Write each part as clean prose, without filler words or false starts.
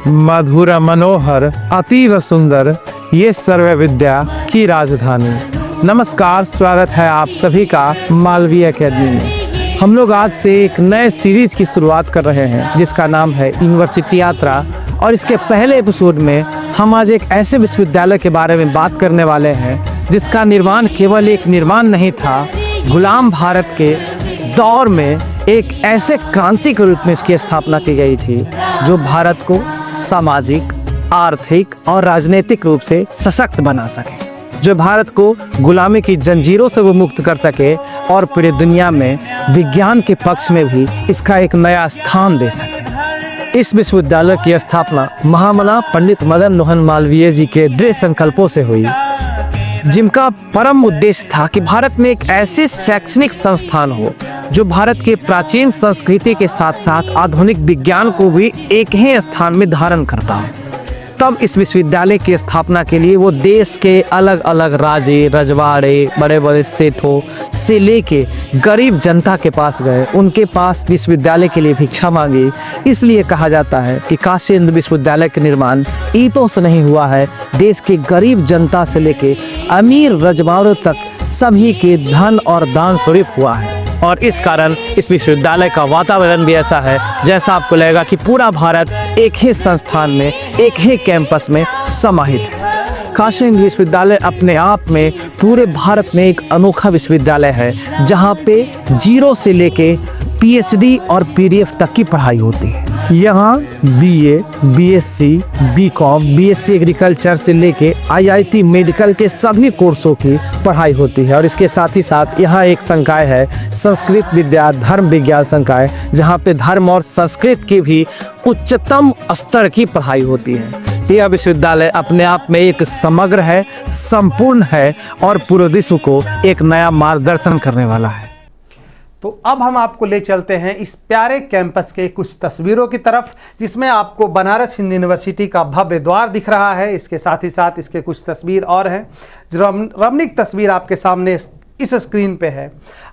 मधुर मनोहर अतीव सुंदर ये सर्व विद्या की राजधानी। नमस्कार, स्वागत है आप सभी का मालवीय एकेडमी में। हम लोग आज से एक नए सीरीज की शुरुआत कर रहे हैं जिसका नाम है यूनिवर्सिटी यात्रा। और इसके पहले एपिसोड में हम आज एक ऐसे विश्वविद्यालय के बारे में बात करने वाले हैं जिसका निर्माण केवल एक निर्माण नहीं था, गुलाम भारत के दौर में एक ऐसे क्रांति के रूप में इसकी स्थापना की गई थी जो भारत को सामाजिक, आर्थिक और राजनीतिक रूप से सशक्त बना सके, जो भारत को गुलामी की जंजीरों से वो मुक्त कर सके और पूरी दुनिया में विज्ञान के पक्ष में भी इसका एक नया स्थान दे सके। इस विश्वविद्यालय की स्थापना महामना पंडित मदन मोहन मालवीय जी के दृढ़ संकल्पों से हुई, जिनका परम उद्देश्य था कि भारत में एक ऐसे शैक्षणिक संस्थान हो जो भारत के प्राचीन संस्कृति के साथ साथ आधुनिक विज्ञान को भी एक ही स्थान में धारण करता हो। तब इस विश्वविद्यालय की स्थापना के लिए वो देश के अलग अलग राजे, रजवाड़े, बड़े बड़े सेठों से लेके गरीब जनता के पास गए, उनके पास विश्वविद्यालय के लिए भिक्षा मांगी। इसलिए कहा जाता है कि काशी हिंदू विश्वविद्यालय का निर्माण ईंटों से नहीं हुआ है, देश के गरीब जनता से लेके अमीर रजवाड़ों तक सभी के धन और दान स्वरूप हुआ है। और इस कारण इस विश्वविद्यालय का वातावरण भी ऐसा है जैसा आपको लगेगा कि पूरा भारत एक ही संस्थान में, एक ही कैंपस में समाहित है। काशी हिंदू विश्वविद्यालय अपने आप में पूरे भारत में एक अनोखा विश्वविद्यालय है जहाँ पे जीरो से लेके पीएचडी और पीडीएफ तक की पढ़ाई होती है। यहाँ BA, BSc, BCom, BSc agriculture से लेके आईआईटी मेडिकल के सभी कोर्सों की पढ़ाई होती है। और इसके साथ ही साथ यहाँ एक संकाय है संस्कृत विद्या धर्म विज्ञान संकाय, जहाँ पे धर्म और संस्कृत की भी उच्चतम स्तर की पढ़ाई होती है। यह विश्वविद्यालय अपने आप में एक समग्र है, संपूर्ण है और पूरे विश्व को एक नया मार्गदर्शन करने वाला है। तो अब हम आपको ले चलते हैं इस प्यारे कैंपस के कुछ तस्वीरों की तरफ, जिसमें आपको बनारस हिंदू यूनिवर्सिटी का भव्य द्वार दिख रहा है। इसके साथ ही साथ इसके कुछ तस्वीर और हैं। जो रमणीक तस्वीर आपके सामने इस स्क्रीन पे है।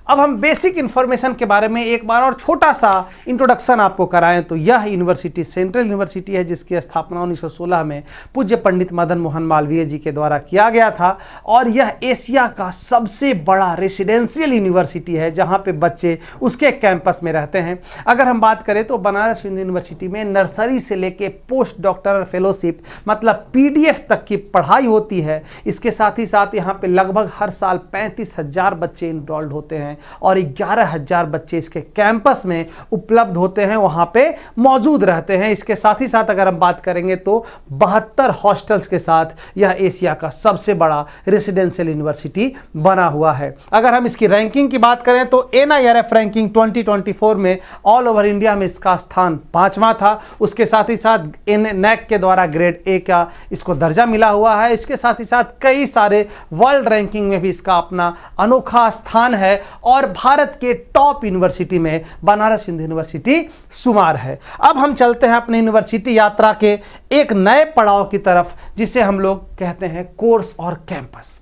अब हम बेसिक इन्फॉर्मेशन के बारे में एक बार और छोटा सा इंट्रोडक्शन आपको कराएं तो यह यूनिवर्सिटी सेंट्रल यूनिवर्सिटी है जिसकी स्थापना 1916 में पूज्य पंडित मदन मोहन मालवीय जी के द्वारा किया गया था। और यह एशिया का सबसे बड़ा रेसिडेंशियल यूनिवर्सिटी है जहां पे बच्चे उसके कैंपस में रहते हैं। अगर हम बात करें तो बनारस हिंदू यूनिवर्सिटी में नर्सरी से लेके पोस्ट डॉक्टरल फेलोशिप मतलब पीडीएफ तक की पढ़ाई होती है। इसके साथ ही साथ यहाँ पे लगभग हर साल 35,000 बच्चे इनरोल्ड होते हैं और 11,000 बच्चे इसके कैंपस में उपलब्ध होते हैं, वहां पे मौजूद रहते हैं। इसके साथ ही साथ अगर हम बात करेंगे तो 72 हॉस्टल्स के साथ यह एशिया का सबसे बड़ा रेसिडेंशियल यूनिवर्सिटी बना हुआ है। अगर हम इसकी रैंकिंग की बात करें तो NIRF रैंकिंग 2024 में ऑल ओवर इंडिया में इसका स्थान 5वां था। उसके साथ ही साथ NAC के द्वारा ग्रेड A का इसको दर्जा मिला हुआ है। इसके साथ ही साथ कई सारे वर्ल्ड रैंकिंग में भी इसका अपना अनोखा स्थान है और भारत के टॉप यूनिवर्सिटी में बनारस हिंदू यूनिवर्सिटी शुमार है। अब हम चलते हैं अपने यूनिवर्सिटी यात्रा के एक नए पड़ाव की तरफ जिसे हम लोग कहते हैं कोर्स और कैंपस।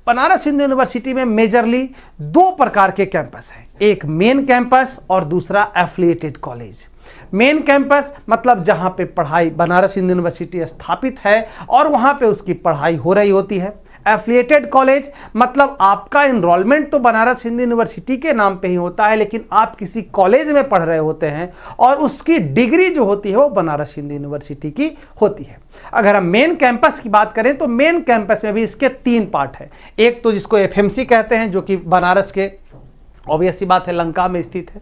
बनारस हिंदू यूनिवर्सिटी में मेजरली 2 प्रकार के कैंपस हैं, एक मेन कैंपस और दूसरा एफिलिएटेड कॉलेज। मेन कैंपस मतलब जहां पे पढ़ाई बनारस हिंदू यूनिवर्सिटी स्थापित है और वहां पे उसकी पढ़ाई हो रही होती है। एफिलिएटेड कॉलेज मतलब आपका इनरोलमेंट तो बनारस हिंदू यूनिवर्सिटी के नाम पे ही होता है, लेकिन आप किसी कॉलेज में पढ़ रहे होते हैं और उसकी डिग्री जो होती है वो बनारस हिंदू यूनिवर्सिटी की होती है। अगर हम मेन कैंपस की बात करें तो मेन कैंपस में भी इसके 3 पार्ट है। एक तो जिसको FMC कहते हैं जो कि बनारस के ऑब्वियस सी बात है लंका में स्थित है।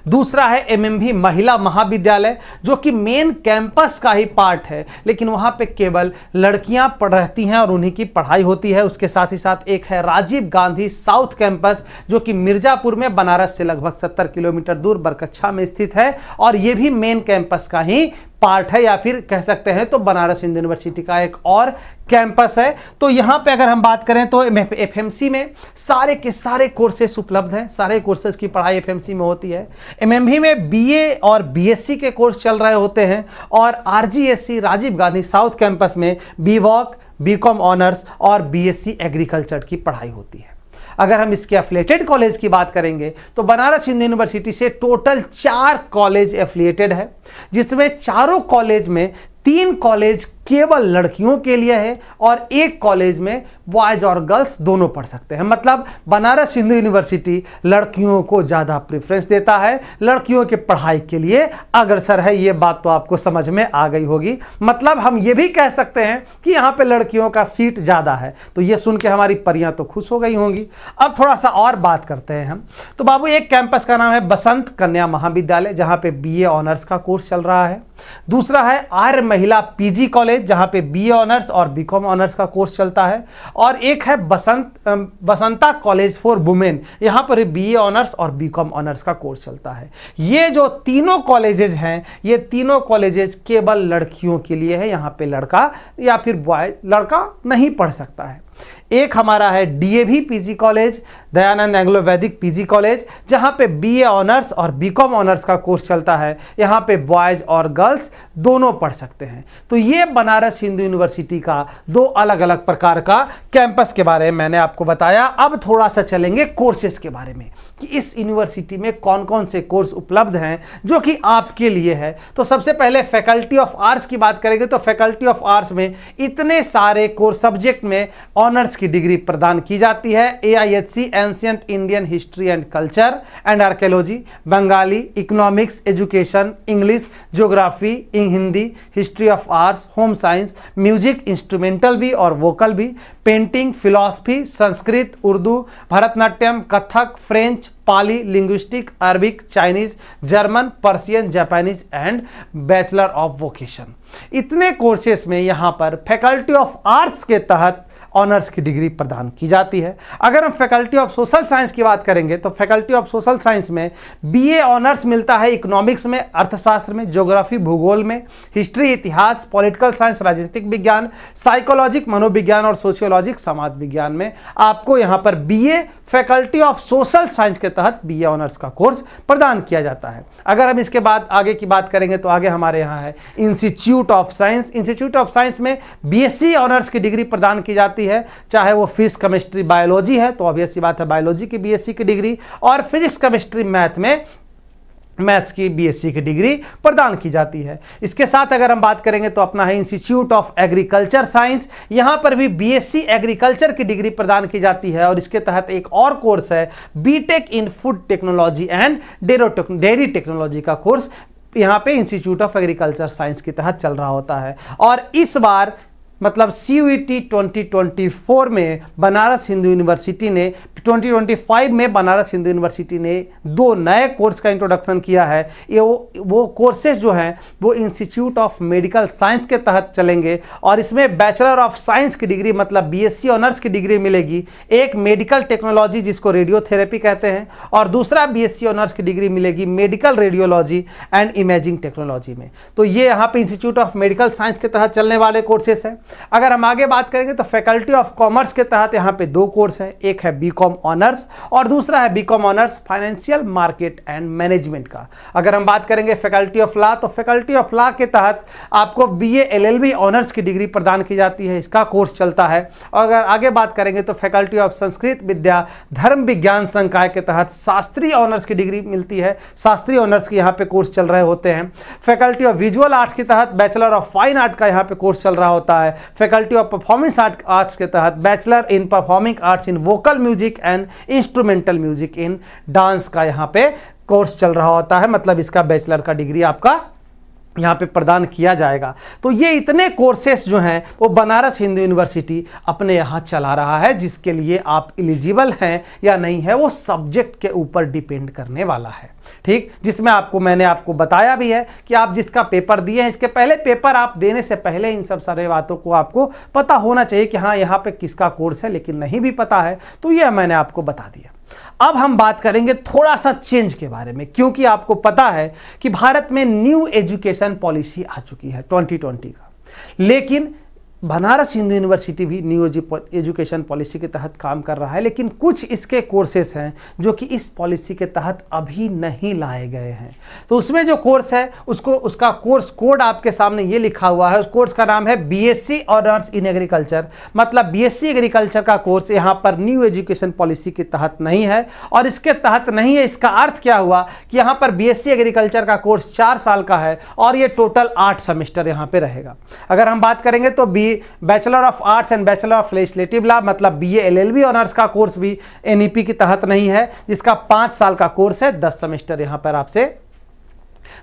दूसरा है MMV महिला महाविद्यालय जो कि मेन कैंपस का ही पार्ट है, लेकिन वहाँ पे केवल लड़कियाँ पढ़ रहती हैं और उन्हीं की पढ़ाई होती है। उसके साथ ही साथ एक है राजीव गांधी साउथ कैंपस जो कि मिर्जापुर में बनारस से लगभग 70 किलोमीटर दूर बरकच्छा में स्थित है और ये भी मेन कैंपस का ही पार्ट है, या फिर कह सकते हैं तो बनारस हिंदू यूनिवर्सिटी का एक और कैंपस है। तो यहाँ पे अगर हम बात करें तो FMC में सारे के सारे कोर्सेस उपलब्ध हैं, सारे कोर्सेज की पढ़ाई FMC में होती है। MMV में BA और BSc के कोर्स चल रहे होते हैं और RGSC Rajiv Gandhi south campus में BVOC, BCom ऑनर्स और BSc एग्रीकल्चर की पढ़ाई होती है। अगर हम इसके एफिलिएटेड कॉलेज की बात करेंगे तो बनारस हिंदू यूनिवर्सिटी से टोटल 4 कॉलेज एफिलिएटेड है, जिसमें चारों कॉलेज में 3 कॉलेज केवल लड़कियों के लिए है और 1 कॉलेज में बॉयज और गर्ल्स दोनों पढ़ सकते हैं। मतलब बनारस हिंदू यूनिवर्सिटी लड़कियों को ज़्यादा प्रेफरेंस देता है, लड़कियों के पढ़ाई के लिए अग्रसर है। ये बात तो आपको समझ में आ गई होगी। मतलब हम ये भी कह सकते हैं कि यहाँ पे लड़कियों का सीट ज़्यादा है। तो ये सुन के हमारी परियां तो खुश हो गई होंगी। अब थोड़ा सा और बात करते हैं हम। तो बाबू, एक कैंपस का नाम है बसंत कन्या महाविद्यालय, जहाँ पे BA ऑनर्स का कोर्स चल रहा है। दूसरा है आर्य महिला PG कॉलेज, जहाँ पे BA ऑनर्स और BCom ऑनर्स का कोर्स चलता है। और एक है बसंता कॉलेज फॉर वुमेन, यहाँ पर BA ऑनर्स और BCom ऑनर्स का कोर्स चलता है। ये जो तीनों कॉलेजेस हैं, ये तीनों कॉलेजेस केवल लड़कियों के लिए है। यहाँ पे लड़का या फिर बॉय, लड़का नहीं पढ़ सकता है। एक हमारा है DAV PG college, Dayanand Anglo वैदिक PG कॉलेज, जहाँ पे BA ऑनर्स और BCom ऑनर्स का कोर्स चलता है। यहाँ पे बॉयज़ और गर्ल्स दोनों पढ़ सकते हैं। तो ये बनारस हिंदू यूनिवर्सिटी का 2 अलग अलग प्रकार का कैंपस के बारे में मैंने आपको बताया। अब थोड़ा सा चलेंगे कोर्सेज के बारे में कि इस यूनिवर्सिटी में कौन कौन से कोर्स उपलब्ध हैं जो कि आपके लिए है। तो सबसे पहले फैकल्टी ऑफ आर्ट्स की बात करेंगे तो फैकल्टी ऑफ आर्ट्स में इतने सारे कोर्स सब्जेक्ट में ऑनर्स की डिग्री प्रदान की जाती है। AIHC ancient Indian history and culture and archaeology, Bengali, economics, education, English, geography, Hindi, history of arts, home science, music, instrumental भी और वोकल भी, painting, philosophy, Sanskrit, Urdu, Bharatanatyam, Kathak, French, Pali, linguistic, Arabic, Chinese, German, Persian, Japanese and bachelor of vocation. इतने courses में यहाँ पर faculty of arts के तहत honours की डिग्री प्रदान की जाती है। अगर हम फैकल्टी ऑफ सोशल साइंस की बात करेंगे तो फैकल्टी ऑफ सोशल साइंस में BA ऑनर्स मिलता है इकोनॉमिक्स में, अर्थशास्त्र में, ज्योग्राफी भूगोल में, हिस्ट्री इतिहास, पॉलिटिकल साइंस राजनीतिक विज्ञान, साइकोलॉजिक मनोविज्ञान और सोशियोलॉजिक समाज विज्ञान में आपको यहाँ पर BA faculty of social science के तहत BA ऑनर्स का कोर्स प्रदान किया जाता है। अगर हम इसके बाद आगे की बात करेंगे तो आगे हमारे यहाँ है institute of science. Institute of science में BSc ऑनर्स की डिग्री प्रदान की जाती है, चाहे वो फिजिक्स केमिस्ट्री बायोलॉजी है तो ऑब्वियस सी बात है बायोलॉजी की BSc की डिग्री, और फिजिक्स केमिस्ट्री मैथ में मैथ्स की BSc की डिग्री प्रदान की जाती है। इसके साथ अगर हम बात करेंगे तो अपना है इंस्टीट्यूट ऑफ एग्रीकल्चर साइंस, यहाँ पर भी BSc एग्रीकल्चर की डिग्री प्रदान की जाती है और इसके तहत एक और कोर्स है BTech in food technology and dairy technology का कोर्स यहाँ पे इंस्टीट्यूट ऑफ एग्रीकल्चर साइंस के तहत चल रहा होता है। और इस बार मतलब CUET 2024 में बनारस हिंदू यूनिवर्सिटी ने 2025 में बनारस हिंदू यूनिवर्सिटी ने 2 नए कोर्स का इंट्रोडक्शन किया है। ये वो कोर्सेज जो हैं वो इंस्टीट्यूट ऑफ मेडिकल साइंस के तहत चलेंगे और इसमें बैचलर ऑफ साइंस की डिग्री मतलब BSc ऑनर्स की डिग्री मिलेगी। एक मेडिकल टेक्नोलॉजी जिसको रेडियोथेरेपी कहते हैं और दूसरा BSc ऑनर्स की डिग्री मिलेगी medical radiology and imaging technology में। तो ये यहाँ पे इंस्टीट्यूट ऑफ मेडिकल साइंस के तहत चलने वाले कोर्सेस हैं। अगर हम आगे बात करेंगे तो फैकल्टी ऑफ कॉमर्स के तहत यहाँ पे 2 कोर्स हैं, एक है BCom ऑनर्स और दूसरा है BCom honours financial market and management का। अगर हम बात करेंगे फैकल्टी ऑफ लॉ तो फैकल्टी ऑफ लॉ के तहत आपको BA LLB ऑनर्स की डिग्री प्रदान की जाती है, इसका कोर्स चलता है। और अगर आगे बात करेंगे तो फैकल्टी ऑफ संस्कृत विद्या धर्म विज्ञान संकाय के तहत शास्त्रीय ऑनर्स की डिग्री मिलती है, शास्त्रीय ऑनर्स के यहाँ पे कोर्स चल रहे होते हैं। फैकल्टी ऑफ विजुअल आर्ट्स के तहत बैचलर ऑफ फाइन आर्ट का यहाँ पे कोर्स चल रहा होता है। फैकल्टी ऑफ परफॉर्मेंस आर्ट्स के तहत bachelor in performing arts in vocal music and instrumental music in dance का यहाँ पे कोर्स चल रहा होता है। मतलब इसका बैचलर का डिग्री आपका यहाँ पे प्रदान किया जाएगा। तो ये इतने कोर्सेस जो हैं वो बनारस हिंदू यूनिवर्सिटी अपने यहाँ चला रहा है, जिसके लिए आप एलिजिबल हैं या नहीं है वो सब्जेक्ट के ऊपर डिपेंड करने वाला है। ठीक, जिसमें मैंने आपको बताया भी है कि आप जिसका पेपर दिए हैं इसके पहले पेपर आप देने से पहले इन सब सारे बातों को आपको पता होना चाहिए कि हाँ यहाँ पे किसका कोर्स है, लेकिन नहीं भी पता है तो ये मैंने आपको बता दिया। अब हम बात करेंगे थोड़ा सा चेंज के बारे में, क्योंकि आपको पता है कि भारत में न्यू एजुकेशन पॉलिसी आ चुकी है 2020 का, लेकिन बनारस हिंदू यूनिवर्सिटी भी न्यू एजुकेशन पॉलिसी के तहत काम कर रहा है, लेकिन कुछ इसके कोर्सेस हैं जो कि इस पॉलिसी के तहत अभी नहीं लाए गए हैं। तो उसमें जो कोर्स है उसका कोर्स कोड आपके सामने ये लिखा हुआ है। उस कोर्स का नाम है बीएससी ऑनर्स इन एग्रीकल्चर, मतलब बीएससी एग्रीकल्चर का कोर्स यहाँ पर न्यू एजुकेशन पॉलिसी के तहत नहीं है। और इसके तहत नहीं है, इसका अर्थ क्या हुआ कि यहाँ पर बीएससी एग्रीकल्चर का कोर्स 4 साल का है और ये टोटल 8 सेमेस्टर यहाँ पे रहेगा। अगर हम बात करेंगे तो bachelor of arts and bachelor of legislative law, मतलब बीए एलएलबी ऑनर्स का कोर्स भी एनईपी के तहत नहीं है, जिसका 5 साल का कोर्स है। 10 सेमेस्टर यहाँ पर आपसे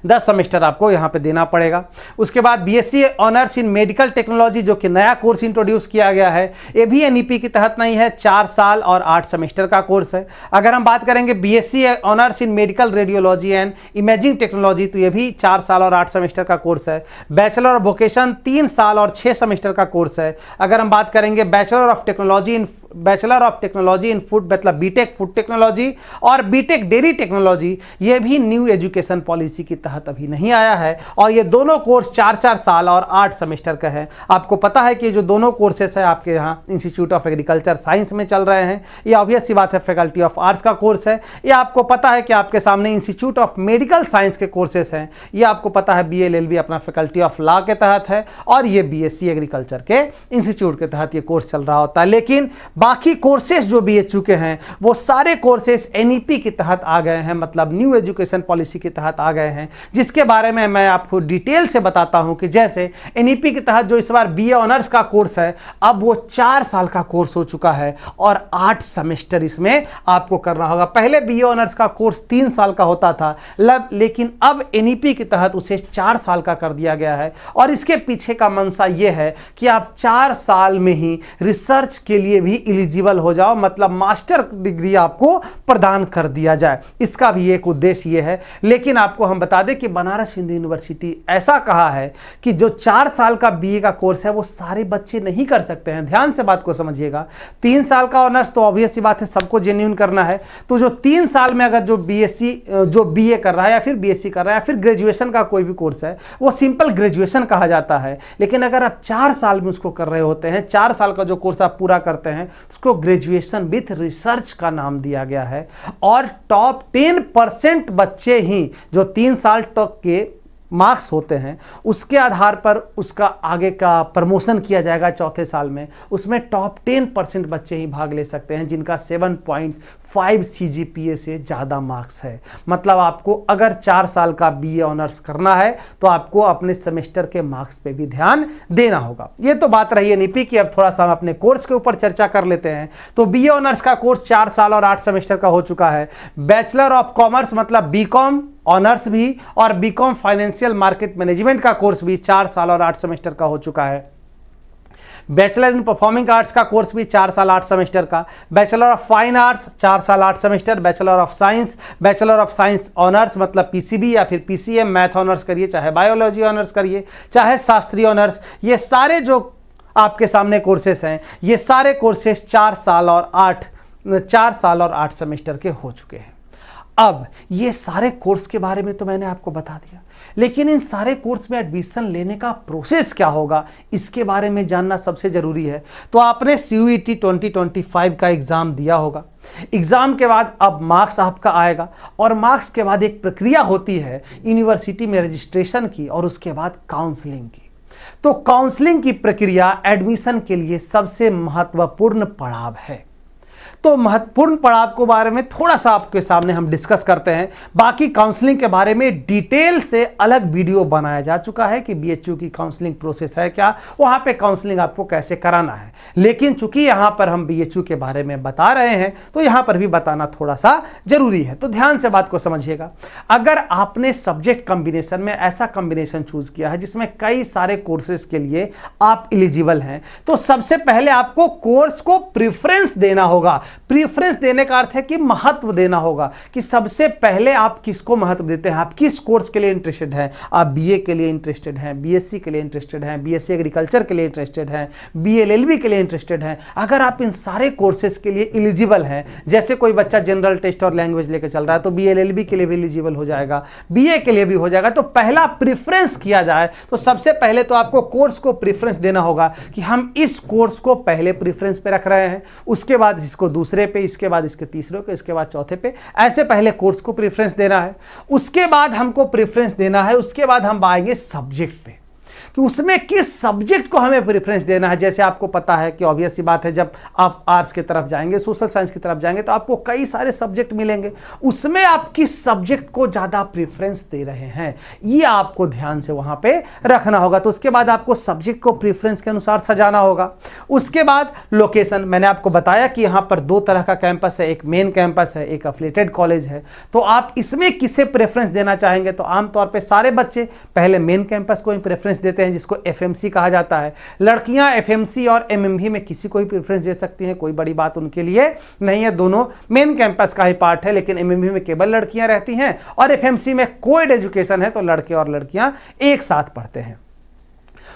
10 सेमेस्टर आपको यहाँ पे देना पड़ेगा। उसके बाद BSc honours in medical technology, जो कि नया कोर्स इंट्रोड्यूस किया गया है, ये भी एनईपी के तहत नहीं है, 4 साल और 8 सेमेस्टर का कोर्स है। अगर हम बात करेंगे BSc honours in medical radiology and imaging technology, तो ये भी 4 साल और 8 सेमेस्टर का कोर्स है। बैचलर ऑफ वोकेशन 3 साल और 6 सेमेस्टर का कोर्स है। अगर हम बात करेंगे bachelor of technology in food, मतलब बीटेक फूड टेक्नोलॉजी और बीटेक डेयरी टेक्नोलॉजी, ये भी न्यू एजुकेशन पॉलिसी के तहत अभी नहीं आया है। और ये दोनों कोर्स 4-4 साल और 8 सेमेस्टर का है। आपको पता है कि जो दोनों कोर्सेस है आपके यहाँ इंस्टीट्यूट ऑफ एग्रीकल्चर साइंस में चल रहे हैं, ये ऑब्वियस सी बात है फैकल्टी ऑफ आर्ट्स का कोर्स है। ये आपको पता है कि आपके सामने इंस्टीट्यूट ऑफ मेडिकल साइंस के कोर्सेस हैं, ये आपको पता है बीएलएलबी अपना फैकल्टी ऑफ लॉ के तहत है, और ये बीएससी एग्रीकल्चर के इंस्टीट्यूट के तहत ये कोर्स चल रहा होता है। लेकिन बाकी कोर्सेस जो भी चुके हैं वो सारे कोर्सेस एनईपी के तहत आ गए हैं, मतलब न्यू एजुकेशन पॉलिसी के तहत आ गए हैं, जिसके बारे में मैं आपको डिटेल से बताता हूं कि जैसे एनईपी के तहत जो इस बार बीए ऑनर्स का कोर्स है, अब वो 4 साल का कोर्स हो चुका है और 8 सेमेस्टर इसमें आपको करना होगा। पहले बीए ऑनर्स का कोर्स 3 साल का होता था, लेकिन अब एनईपी के तहत उसे 4 साल का कर दिया गया है। और इसके पीछे का मंशा ये है कि आप 4 साल में ही रिसर्च के लिए भी एलिजिबल हो जाओ, मतलब मास्टर डिग्री आपको प्रदान कर दिया जाए। इसका भी एक उद्देश्य ये है। लेकिन आपको हम बता दें कि बनारस हिंदू यूनिवर्सिटी ऐसा कहा है कि जो 4 साल का बीए का कोर्स है वो सारे बच्चे नहीं कर सकते हैं। ध्यान से बात को समझिएगा। 3 साल का ऑनर्स तो ऑब्वियस सी बात है सबको जेन्युइन करना है। तो जो 3 साल में अगर जो बीए कर रहा है या फिर बीएससी कर रहा है या फिर ग्रेजुएशन का कोई भी कोर्स है, वो सिंपल ग्रेजुएशन कहा जाता है। लेकिन अगर आप 4 साल में उसको कर रहे होते हैं, 4 साल का जो कोर्स आप पूरा करते हैं, उसको ग्रेजुएशन विथ रिसर्च का नाम दिया गया है। और टॉप 10% बच्चे ही जो 3 साल तक के मार्क्स होते हैं उसके आधार पर उसका आगे का प्रमोशन किया जाएगा 4थे साल में। उसमें टॉप 10% बच्चे ही भाग ले सकते हैं जिनका 7.5 सीजीपीए से ज़्यादा मार्क्स है। मतलब आपको अगर 4 साल का बीए ऑनर्स करना है तो आपको अपने सेमेस्टर के मार्क्स पे भी ध्यान देना होगा। ये तो बात रही एनईपी की। अब थोड़ा सा हम अपने कोर्स के ऊपर चर्चा कर लेते हैं। तो बीए ऑनर्स का कोर्स 4 साल और 8 सेमेस्टर का हो चुका है। बैचलर ऑफ कॉमर्स मतलब बीकॉम ऑनर्स भी और बीकॉम फाइनेंशियल मार्केट मैनेजमेंट का कोर्स भी 4 साल और 8 सेमेस्टर का हो चुका है। बैचलर इन परफॉर्मिंग आर्ट्स का कोर्स भी 4 साल 8 सेमेस्टर का। बैचलर ऑफ फाइन आर्ट्स 4 साल 8 semester. Bachelor of science honours मतलब पीसीबी या फिर पीसीएम, मैथ ऑनर्स करिए, चाहे बायोलॉजी ऑनर्स करिए, चाहे शास्त्रीय ऑनर्स, ये सारे जो आपके सामने कोर्सेस हैं, ये सारे कोर्सेस 4 साल और 8 सेमेस्टर के हो चुके हैं। अब ये सारे कोर्स के बारे में तो मैंने आपको बता दिया, लेकिन इन सारे कोर्स में एडमिशन लेने का प्रोसेस क्या होगा, इसके बारे में जानना सबसे ज़रूरी है। तो आपने CUET 2025 का एग्ज़ाम दिया होगा। एग्ज़ाम के बाद अब मार्क्स आपका आएगा और मार्क्स के बाद एक प्रक्रिया होती है यूनिवर्सिटी में रजिस्ट्रेशन की और उसके बाद काउंसलिंग की। तो काउंसलिंग की प्रक्रिया एडमिशन के लिए सबसे महत्वपूर्ण पड़ाव है। तो महत्वपूर्ण पड़ाव के बारे में थोड़ा सा आपके सामने हम डिस्कस करते हैं। बाकी काउंसलिंग के बारे में डिटेल से अलग वीडियो बनाया जा चुका है कि बीएचयू की काउंसलिंग प्रोसेस है क्या, वहाँ पे काउंसलिंग आपको कैसे कराना है। लेकिन चूंकि यहाँ पर हम बीएचयू के बारे में बता रहे हैं तो यहाँ पर भी बताना थोड़ा सा जरूरी है। तो ध्यान से बात को समझिएगा। अगर आपने सब्जेक्ट कॉम्बिनेशन में ऐसा कॉम्बिनेशन चूज किया है जिसमें कई सारे कोर्सेज के लिए आप एलिजिबल हैं, तो सबसे पहले आपको कोर्स को प्रेफरेंस देना होगा प्रीफरेंस देने का अर्थ है कि महत्व देना होगा, कि सबसे पहले आप किसको महत्व देते हैं, आप किस कोर्स के लिए इंटरेस्टेड हैं। आप बीए के लिए इंटरेस्टेड हैं, बीएससी के लिए इंटरेस्टेड हैं, बीएससी एग्रीकल्चर के लिए इंटरेस्टेड हैं, बीएलएलबी के लिए इंटरेस्टेड हैं। अगर आप इन सारे कोर्सेज के लिए एलिजिबल हैं, जैसे कोई बच्चा जनरल टेस्ट और लैंग्वेज लेकर चल रहा है तो बीएलएलबी के लिए भी एलिजिबल हो जाएगा, बीए के लिए भी हो जाएगा। तो पहला प्रेफरेंस किया जाए तो सबसे पहले तो आपको कोर्स को प्रेफरेंस देना होगा कि हम इस कोर्स को पहले प्रेफरेंस पे रख रहे हैं, उसके बाद इसको दूसरे पे, इसके बाद इसके तीसरे पे, इसके बाद चौथे पे, ऐसे पहले कोर्स को प्रेफरेंस देना है। उसके बाद हमको प्रेफरेंस देना है, उसके बाद हम आएंगे सब्जेक्ट पे कि उसमें किस सब्जेक्ट को हमें प्रेफरेंस देना है। जैसे आपको पता है कि ऑब्वियस सी बात है, जब आप आर्ट्स की तरफ जाएंगे, सोशल साइंस की तरफ जाएंगे तो आपको कई सारे सब्जेक्ट मिलेंगे, उसमें आप किस सब्जेक्ट को ज़्यादा प्रेफरेंस दे रहे हैं ये आपको ध्यान से वहाँ पे रखना होगा। तो उसके बाद आपको सब्जेक्ट को प्रेफरेंस के अनुसार सजाना होगा। उसके बाद लोकेशन, मैंने आपको बताया कि यहाँ पर दो तरह का कैंपस है, एक मेन कैंपस है, एक एफिलिएटेड कॉलेज है। तो आप इसमें किसे प्रेफरेंस देना चाहेंगे, तो आमतौर पर सारे बच्चे पहले मेन कैंपस को ही प्रेफरेंस देते हैं, जिसको एफएमसी कहा जाता है। लड़कियां एफएमसी और एमएमवी में किसी को भी प्रेफरेंस दे सकती हैं, कोई बड़ी बात उनके लिए नहीं है, दोनों मेन कैंपस का ही पार्ट है। लेकिन एमएमवी में केवल लड़कियां रहती हैं और एफएमसी में कोएड एजुकेशन है, तो लड़के और लड़कियां एक साथ पढ़ते हैं।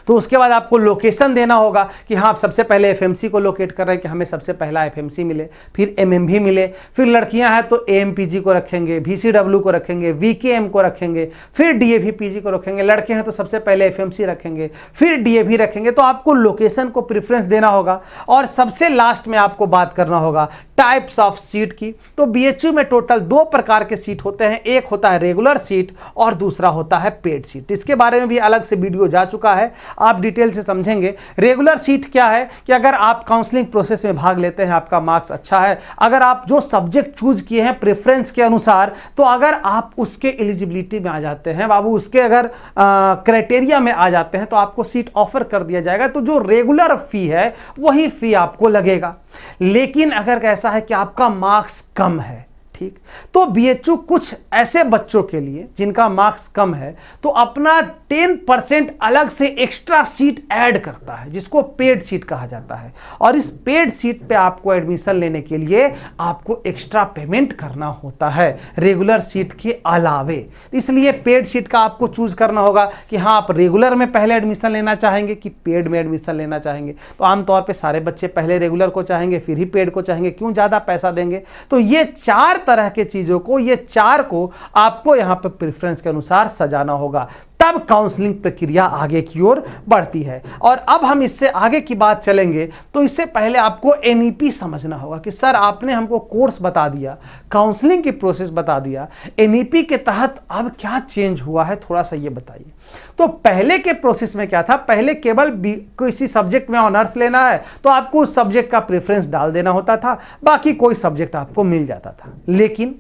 तो उसके बाद आपको लोकेशन देना होगा कि हाँ, आप सबसे पहले एफएमसी को लोकेट कर रहे हैं कि हमें सबसे पहला एफएमसी मिले, फिर एमएमवी मिले, फिर लड़कियां हैं तो एएमपीजी को रखेंगे, वीसीडब्ल्यू को रखेंगे, वीकेएम को रखेंगे, फिर डीएवी पीजी को रखेंगे। लड़के हैं तो सबसे पहले एफएमसी रखेंगे, फिर डीएवी रखेंगे। तो आपको लोकेशन को प्रेफरेंस देना होगा। और सबसे लास्ट में आपको बात करना होगा टाइप्स ऑफ सीट की। तो बीएचयू में टोटल दो प्रकार के सीट होते हैं, एक होता है रेगुलर सीट और दूसरा होता है पेड सीट। इसके बारे में भी अलग से वीडियो जा चुका है, आप डिटेल से समझेंगे। रेगुलर सीट क्या है कि अगर आप काउंसलिंग प्रोसेस में भाग लेते हैं, आपका मार्क्स अच्छा है, अगर आप जो सब्जेक्ट चूज किए हैं प्रेफरेंस के अनुसार, तो अगर आप उसके एलिजिबिलिटी में आ जाते हैं बाबू, उसके अगर क्राइटेरिया में आ जाते हैं, तो आपको सीट ऑफर कर दिया जाएगा। तो जो रेगुलर फी है वही फी आपको लगेगा। लेकिन अगर ऐसा है कि आपका मार्क्स कम है, ठीक, तो बीएचयू कुछ ऐसे बच्चों के लिए जिनका मार्क्स कम है तो अपना 10% अलग से एक्स्ट्रा सीट ऐड करता है, जिसको पेड सीट कहा जाता है। और इस पेड सीट पे आपको एडमिशन लेने के लिए आपको एक्स्ट्रा पेमेंट करना होता है रेगुलर सीट के अलावे। इसलिए पेड सीट का आपको चूज करना होगा कि हाँ, आप रेगुलर में पहले एडमिशन लेना चाहेंगे कि पेड में एडमिशन लेना चाहेंगे। तो आमतौर पर सारे बच्चे पहले रेगुलर को चाहेंगे, फिर ही पेड को चाहेंगे। क्यों? ज़्यादा पैसा देंगे। तो ये चार तरह के चीजों को, ये चार को आपको यहां पर प्रेफरेंस के अनुसार सजाना होगा, तब काउंसलिंग प्रक्रिया आगे की ओर बढ़ती है। और अब हम इससे आगे की बात चलेंगे तो इससे पहले आपको एनईपी समझना होगा कि सर आपने हमको कोर्स बता दिया, काउंसलिंग की प्रोसेस बता दिया, एनईपी के तहत अब क्या चेंज हुआ है, थोड़ा सा ये बताइए। तो पहले के प्रोसेस में क्या था, पहले केवल किसी सब्जेक्ट में ऑनर्स लेना है तो आपको उस सब्जेक्ट का प्रेफरेंस डाल देना होता था, बाकी कोई सब्जेक्ट आपको मिल जाता था। लेकिन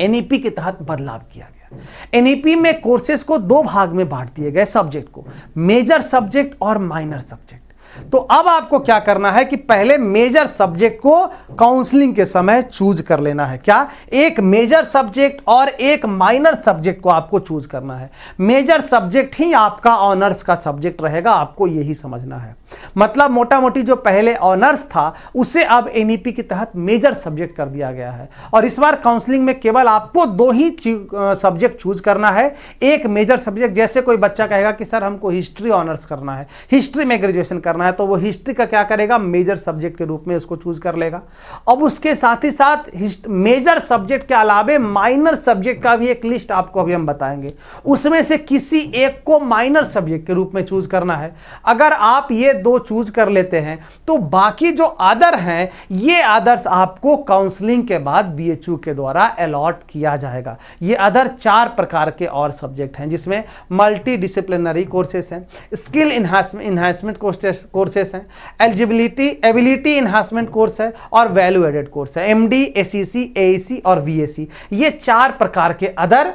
एनईपी के तहत बदलाव किया गया। एनईपी में कोर्सेज को दो भाग में बांट दिए गए, सब्जेक्ट को, मेजर सब्जेक्ट और माइनर सब्जेक्ट। तो अब आपको क्या करना है कि पहले मेजर सब्जेक्ट को काउंसलिंग के समय चूज कर लेना है। क्या? एक मेजर सब्जेक्ट और एक माइनर सब्जेक्ट को आपको चूज करना है। मेजर सब्जेक्ट ही आपका ऑनर्स का सब्जेक्ट रहेगा, आपको यही समझना है। मतलब मोटा मोटी जो पहले ऑनर्स था उसे अब एनईपी के तहत मेजर सब्जेक्ट कर दिया गया है। और इस बार काउंसलिंग में केवल आपको दो ही सब्जेक्ट चूज करना है, एक मेजर सब्जेक्ट। जैसे कोई बच्चा कहेगा कि सर हमको हिस्ट्री ऑनर्स करना है, हिस्ट्री में ग्रेजुएशन करना है, तो वो हिस्ट्री का क्या करेगा, मेजर सब्जेक्ट के रूप में उसको चूज कर लेगा। अब उसके साथ ही साथ मेजर सब्जेक्ट के अलावे माइनर सब्जेक्ट का भी एक लिस्ट आपको अभी हम बताएंगे, उसमें से किसी एक को माइनर सब्जेक्ट के रूप में चूज करना है। अगर आप ये दो चूज कर लेते हैं तो बाकी जो अदर हैं, ये अदर्स आपको काउंसलिंग के बाद बीएचयू के द्वारा अलॉट किया जाएगा। ये अदर चार प्रकार के और सब्जेक्ट हैं, जिसमें मल्टी डिसिप्लिनरी कोर्सेस हैं, स्किल इन्हांसमेंट कोर्सेस हैं, एबिलिटी इन्हांसमेंट कोर्स है और वैल्यू एडेड कोर्स है, एमडी, एसीसी, एईसी और वीएसी। ये चार प्रकार के अदर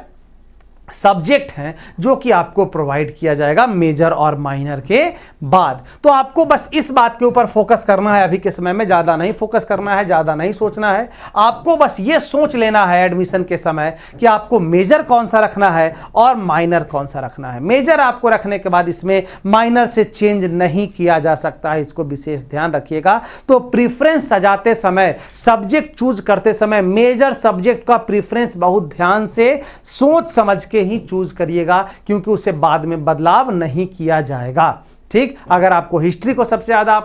सब्जेक्ट हैं जो कि आपको प्रोवाइड किया जाएगा मेजर और माइनर के बाद। तो आपको बस इस बात के ऊपर फोकस करना है, अभी के समय में ज़्यादा नहीं फोकस करना है, ज़्यादा नहीं सोचना है। आपको बस ये सोच लेना है एडमिशन के समय कि आपको मेजर कौन सा रखना है और माइनर कौन सा रखना है। मेजर आपको रखने के बाद इसमें माइनर से चेंज नहीं किया जा सकता है, इसको विशेष ध्यान रखिएगा। तो प्रीफरेंस सजाते समय, सब्जेक्ट चूज करते समय मेजर सब्जेक्ट का प्रीफरेंस बहुत ध्यान से सोच समझ के ही चूज करिएगा, क्योंकि उसे बाद में बदलाव नहीं किया जाएगा। ठीक, अगर आपको हिस्ट्री को सबसे ज़्यादा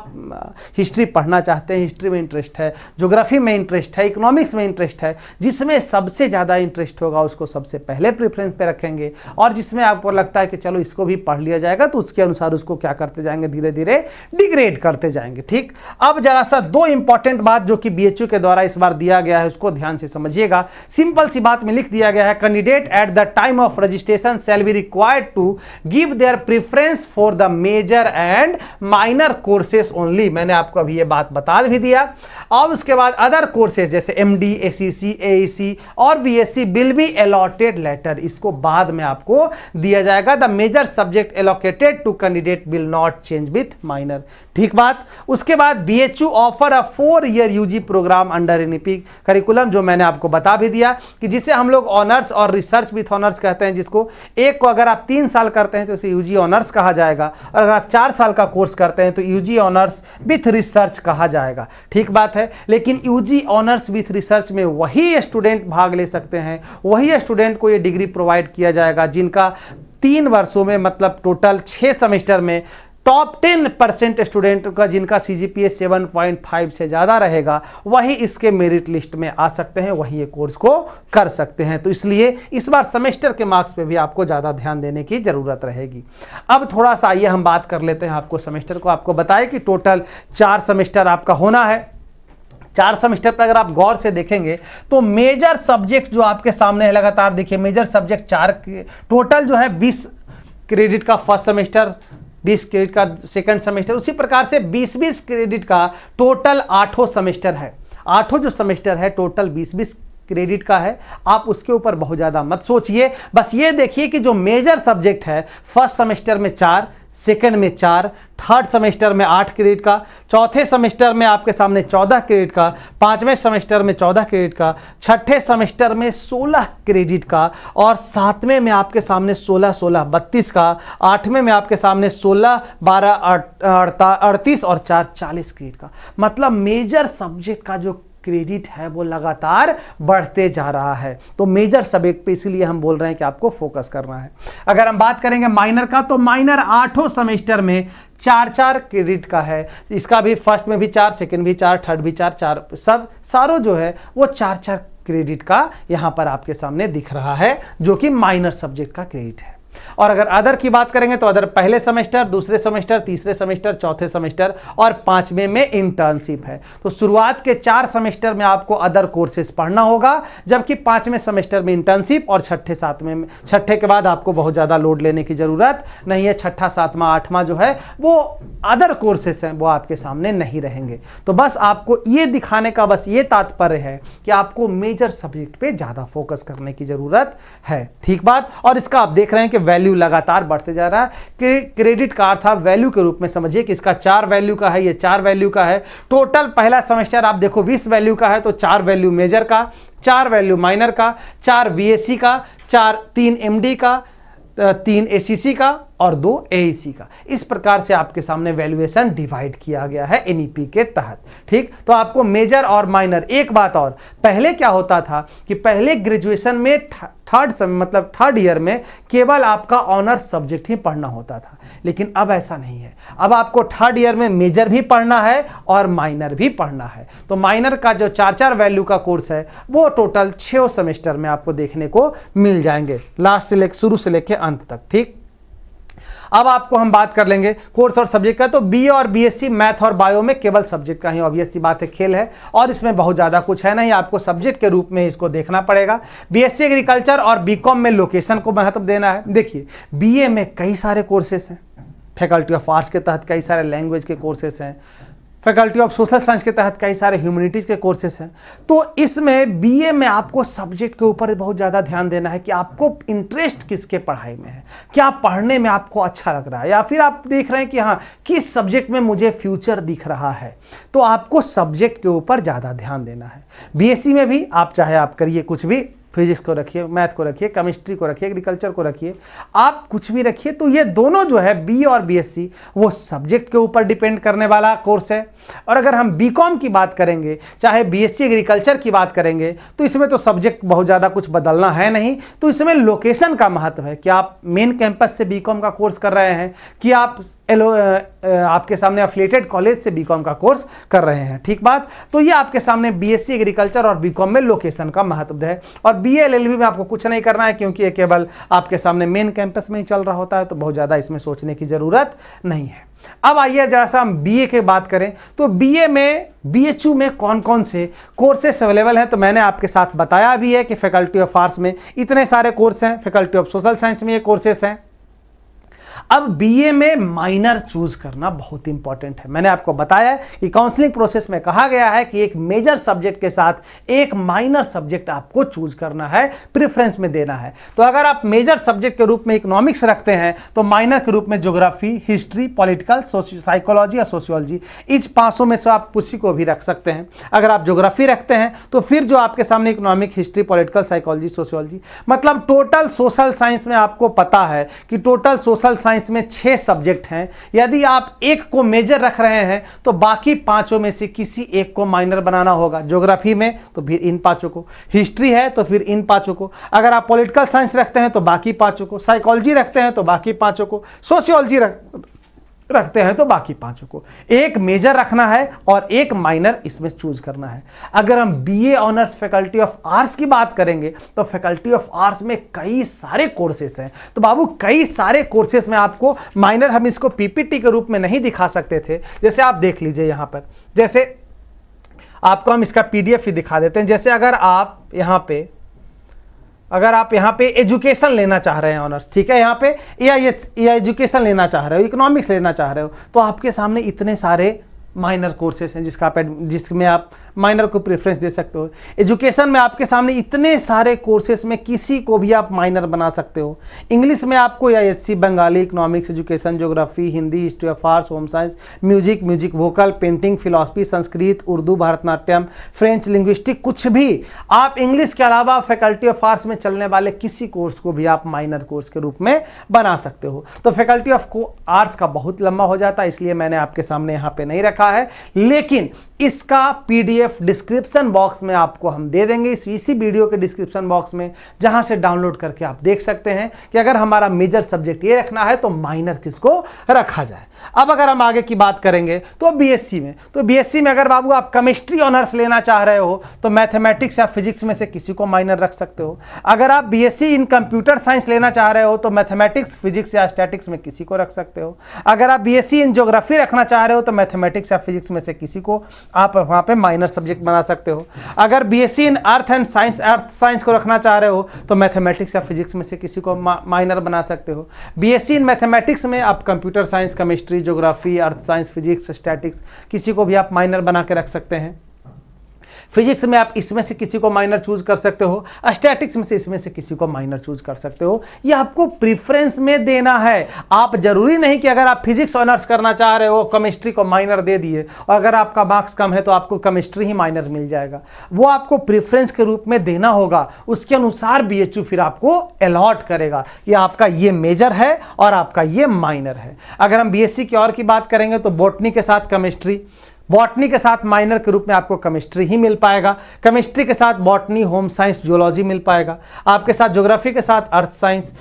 हिस्ट्री पढ़ना चाहते हैं, हिस्ट्री में इंटरेस्ट है, ज्योग्राफी में इंटरेस्ट है, इकोनॉमिक्स में इंटरेस्ट है, जिसमें सबसे ज़्यादा इंटरेस्ट होगा उसको सबसे पहले प्रेफरेंस पे रखेंगे, और जिसमें आपको लगता है कि चलो इसको भी पढ़ लिया जाएगा तो उसके अनुसार उसको क्या करते जाएंगे, धीरे धीरे डिग्रेड करते जाएंगे। ठीक, अब जरा सा दो इंपॉर्टेंट बात जो कि BHU के द्वारा इस बार दिया गया है उसको ध्यान से समझिएगा। सिंपल सी बात में लिख दिया गया है, candidate at the time of registration shall be required to give their preference for the major and minor courses only. मैंने आपको अभी ये बात बता भी दिया। अब उसके बाद अदर कोर्सेज जैसे MD, ACC, AEC और VSC will be allotted later, इसको बाद में आपको दिया जाएगा। The major subject allocated to candidate will not change with minor. ठीक बात। उसके बाद BHU offer a 4-year UG programme under NEP curriculum, जो मैंने आपको बता भी दिया कि जिसे हम लोग ऑनर्स और रिसर्च विथ ऑनर्स कहते हैं, जिसको एक को अगर आप 3 साल करते हैं तो इसे UG ऑनर्स कहा जाएगा, और अगर आप 4 साल का कोर्स करते हैं तो UG ऑनर्स विथ रिसर्च कहा जाएगा। ठीक बात है। लेकिन UG ऑनर्स विथ रिसर्च में वही स्टूडेंट भाग ले सकते हैं, वही स्टूडेंट को ये डिग्री प्रोवाइड किया जाएगा जिनका 3 वर्षों में, मतलब टोटल 6 सेमेस्टर में टॉप 10% स्टूडेंट का जिनका CGPA 7.5 से ज़्यादा रहेगा, वही इसके मेरिट लिस्ट में आ सकते हैं, वही ये कोर्स को कर सकते हैं। तो इसलिए इस बार सेमेस्टर के मार्क्स पे भी आपको ज़्यादा ध्यान देने की ज़रूरत रहेगी। अब थोड़ा सा आइए हम बात कर लेते हैं आपको सेमेस्टर को। आपको बताएं कि टोटल 4 सेमेस्टर आपका होना है। 4 सेमेस्टर पर अगर आप गौर से देखेंगे तो मेजर सब्जेक्ट जो आपके सामने है, लगातार देखिए, मेजर सब्जेक्ट 4 टोटल जो है 20 क्रेडिट का फर्स्ट सेमेस्टर, 20 क्रेडिट का सेकंड सेमेस्टर, उसी प्रकार से 20-20 क्रेडिट का टोटल 8 सेमेस्टर है। 8 जो सेमेस्टर है टोटल 20-20 क्रेडिट का है। आप उसके ऊपर बहुत ज़्यादा मत सोचिए, बस ये देखिए कि जो मेजर सब्जेक्ट है फर्स्ट सेमेस्टर में 4, सेकंड में 4, थर्ड सेमेस्टर में 8 क्रेडिट का, चौथे सेमेस्टर में आपके सामने 14 क्रेडिट का, 5वें सेमेस्टर में 14 क्रेडिट का, छठे सेमेस्टर में 16 क्रेडिट का, और 7वें में आपके सामने 16-16 32 का, 8वें में आपके सामने 16-12 38 और 4 40 क्रेडिट का। मतलब मेजर सब्जेक्ट का जो क्रेडिट है वो लगातार बढ़ते जा रहा है। तो मेजर सब्जेक्ट पे इसीलिए हम बोल रहे हैं कि आपको फोकस करना है। अगर हम बात करेंगे माइनर का, तो माइनर 8 सेमेस्टर में 4-4 क्रेडिट का है। इसका भी फर्स्ट में भी 4, सेकंड भी 4, थर्ड भी 4, सब सारों जो है वो 4-4 क्रेडिट का यहाँ पर आपके सामने दिख रहा है, जो कि माइनर सब्जेक्ट का क्रेडिट है। और अगर अदर की बात करेंगे तो अदर पहले सेमेस्टर, दूसरे सेमेस्टर, तीसरे सेमेस्टर, चौथे सेमेस्टर और 5वें में इंटर्नशिप है। तो शुरुआत के 4 सेमेस्टर में आपको अदर कोर्सेज पढ़ना होगा, जबकि 5वें सेमेस्टर में इंटर्नशिप, और छठे के बाद आपको बहुत ज़्यादा लोड लेने की ज़रूरत नहीं है। छठा, 7वां, 8वां जो है वो अदर कोर्सेज हैं, वो आपके सामने नहीं रहेंगे। तो बस आपको ये दिखाने का बस ये तात्पर्य है कि आपको मेजर सब्जेक्ट पे ज़्यादा फोकस करने की ज़रूरत है। ठीक बात। और इसका आप देख रहे हैं कि वैल्यू लगातार बढ़ते जा रहा है। क्रेडिट का अर्थ आप वैल्यू के रूप में समझिए कि इसका 4 वैल्यू का है, ये 4 वैल्यू का है। टोटल पहला सेमेस्टर आप देखो 20 वैल्यू का है, तो 4 वैल्यू मेजर का, 4 वैल्यू माइनर का, 4 VSC का, 3 MD का, 3 ACC का और 2 AEC का। इस प्रकार से आपके सामने वैल्यूएशन डिवाइड किया गया है NEP के तहत। ठीक, तो आपको मेजर और माइनर। एक बात और, पहले क्या होता था कि पहले ग्रेजुएशन में थर्ड ईयर में केवल आपका ऑनर्स सब्जेक्ट ही पढ़ना होता था, लेकिन अब ऐसा नहीं है। अब आपको थर्ड ईयर में मेजर भी पढ़ना है और माइनर भी पढ़ना है। तो माइनर का जो 4-4 वैल्यू का कोर्स है वो टोटल 6 सेमेस्टर में आपको देखने को मिल जाएंगे, लास्ट से शुरू से लेकर अंत तक। ठीक, अब आपको हम बात कर लेंगे कोर्स और सब्जेक्ट का। तो BA और BSc मैथ और बायो में केवल सब्जेक्ट का ही ऑब्वियस सी बात है खेल है, और इसमें बहुत ज़्यादा कुछ है नहीं, आपको सब्जेक्ट के रूप में इसको देखना पड़ेगा। BSc एग्रीकल्चर और BCom में लोकेशन को महत्व देना है। देखिए BA में कई सारे कोर्सेस हैं, फैकल्टी ऑफ आर्ट्स के तहत कई सारे लैंग्वेज के कोर्सेस हैं, फैकल्टी ऑफ सोशल साइंस के तहत कई सारे ह्यूमैनिटीज़ के कोर्सेस हैं। तो इसमें बीए में आपको सब्जेक्ट के ऊपर बहुत ज़्यादा ध्यान देना है कि आपको इंटरेस्ट किसके पढ़ाई में है, क्या पढ़ने में आपको अच्छा लग रहा है, या फिर आप देख रहे हैं कि हाँ किस सब्जेक्ट में मुझे फ्यूचर दिख रहा है। तो आपको सब्जेक्ट के ऊपर ज़्यादा ध्यान देना है। बीएससी में भी आप चाहे आप करिए कुछ भी, फिजिक्स को रखिए, मैथ को रखिए, केमिस्ट्री को रखिए, एग्रीकल्चर को रखिए, आप कुछ भी रखिए। तो ये दोनों जो है बी और बीएससी वो सब्जेक्ट के ऊपर डिपेंड करने वाला कोर्स है। और अगर हम बीकॉम की बात करेंगे, चाहे बीएससी एग्रीकल्चर की बात करेंगे, तो इसमें तो सब्जेक्ट बहुत ज़्यादा कुछ बदलना है नहीं। तो इसमें लोकेशन का महत्व है कि आप मेन कैंपस से बीकॉम का कोर्स कर रहे हैं कि आप आपके सामने एफिलिएटेड कॉलेज से बीकॉम का कोर्स कर रहे हैं, ठीक बात। तो ये आपके सामने बीएससी एग्रीकल्चर और बीकॉम में लोकेशन का महत्व है। और बीए एलएलबी में आपको कुछ नहीं करना है, क्योंकि ये केवल आपके सामने मेन कैंपस में ही चल रहा होता है, तो बहुत ज़्यादा इसमें सोचने की ज़रूरत नहीं है। अब आइए जरा सा हम बीए की बात करें। तो बीए में बीएचयू में कौन कौन से कोर्सेस अवेलेबल हैं, तो मैंने आपके साथ बताया भी है कि फैकल्टी ऑफ आर्ट्स में इतने सारे कोर्स हैं, फैकल्टी ऑफ सोशल साइंस में ये कोर्सेस हैं। अब बीए में माइनर चूज करना बहुत इंपॉर्टेंट है। मैंने आपको बताया कि काउंसलिंग प्रोसेस में कहा गया है कि एक मेजर सब्जेक्ट के साथ एक माइनर सब्जेक्ट आपको चूज करना है, प्रेफरेंस में देना है। तो अगर आप मेजर सब्जेक्ट के रूप में इकोनॉमिक्स रखते हैं तो माइनर के रूप में ज्योग्राफी, हिस्ट्री, पॉलिटिकल, साइकोलॉजी या सोशियोलॉजी, इस पांचों में से आप किसी को भी रख सकते हैं। अगर आप ज्योग्राफी रखते हैं तो फिर जो आपके सामने economic, history, political, psychology, sociology, मतलब टोटल सोशल साइंस में आपको पता है कि टोटल सोशल साइंस में 6 सब्जेक्ट हैं। यदि आप एक को मेजर रख रहे हैं तो बाकी पांचों में से किसी एक को माइनर बनाना होगा। ज्योग्राफी में तो फिर इन पांचों को, हिस्ट्री है तो फिर इन पांचों को, अगर आप पॉलिटिकल साइंस रखते हैं तो बाकी पांचों को, साइकोलॉजी रखते हैं तो बाकी पांचों को, सोशियोलॉजी रखते हैं तो बाकी पांचों को। एक मेजर रखना है और एक माइनर इसमें चूज करना है। अगर हम BA honours faculty of arts की बात करेंगे तो फैकल्टी ऑफ आर्ट्स में कई सारे कोर्सेस हैं। तो बाबू कई सारे कोर्सेस में आपको माइनर, हम इसको पीपीटी के रूप में नहीं दिखा सकते थे, जैसे आप देख लीजिए यहां पर, जैसे आपको हम इसका पीडीएफ ही दिखा देते हैं। जैसे अगर आप यहाँ पे एजुकेशन लेना चाह रहे हैं ऑनर्स, ठीक है, यहाँ पे या एजुकेशन लेना चाह रहे हो, इकोनॉमिक्स लेना चाह रहे हो, तो आपके सामने इतने सारे माइनर कोर्सेस हैं जिसमें आप माइनर को प्रेफरेंस दे सकते हो। एजुकेशन में आपके सामने इतने सारे कोर्सेस में किसी को भी आप माइनर बना सकते हो। इंग्लिश में आपको या HC, Bengali, economics, education, geography, Hindi, history of arts, home science, music vocal, painting, philosophy, Sanskrit, Urdu, Bharatanatyam, French, linguistic, कुछ भी आप इंग्लिश के अलावा फैकल्टी ऑफ आर्ट्स में चलने वाले किसी कोर्स को भी आप माइनर कोर्स के रूप में बना सकते हो। तो फैकल्टी ऑफ आर्ट्स का बहुत लंबा हो जाता है, इसलिए मैंने आपके सामने यहाँ पे नहीं रखा है, लेकिन इसका पीडीएफ डिस्क्रिप्शन बॉक्स में आपको हम दे देंगे, इसी वीडियो के डिस्क्रिप्शन बॉक्स में, जहां से डाउनलोड करके आप देख सकते हैं कि अगर हमारा मेजर सब्जेक्ट ये रखना है तो माइनर किसको रखा जाए। अब अगर हम आगे की बात करेंगे तो बीएससी में, अगर बाबू आप केमिस्ट्री ऑनर्स लेना चाह रहे हो तो मैथमेटिक्स या फिजिक्स में से किसी को माइनर रख सकते हो। अगर आप बीएससी इन कंप्यूटर साइंस लेना चाह रहे हो तो मैथमेटिक्स, फिजिक्स या स्टैटिक्स में किसी को रख सकते हो। अगर आप बीएससी इन ज्योग्राफी रखना चाह रहे हो तो मैथमेटिक्स या फिजिक्स में से किसी को आप वहां पे माइनर सब्जेक्ट बना सकते हो। अगर बीएससी इन अर्थ साइंस को रखना चाह रहे हो तो मैथमेटिक्स या फिजिक्स में से किसी को माइनर बना सकते हो। बीएससी इन मैथमेटिक्स में आप computer science, chemistry, geography, earth science, physics, statics, किसी को भी आप माइनर बना के रख सकते हैं। फिजिक्स में आप इसमें से किसी को माइनर चूज कर सकते हो, स्टैटिक्स में से इसमें से किसी को माइनर चूज कर सकते हो। ये आपको प्रेफरेंस में देना है। आप जरूरी नहीं कि अगर आप फिजिक्स ऑनर्स करना चाह रहे हो केमिस्ट्री को माइनर दे दिए, और अगर आपका मार्क्स कम है तो आपको केमिस्ट्री ही माइनर मिल जाएगा। वो आपको प्रेफरेंस के रूप में देना होगा, उसके अनुसार बीएचयू फिर आपको अलॉट करेगा कि आपका ये मेजर है और आपका ये माइनर है। अगर हम बीएससी की और की बात करेंगे तो बॉटनी के साथ केमिस्ट्री, बॉटनी के साथ माइनर के रूप में आपको केमिस्ट्री ही मिल पाएगा, केमिस्ट्री के साथ बॉटनी, होम साइंस, जियोलॉजी मिल पाएगा, आपके साथ ज्योग्राफी के साथ अर्थ साइंस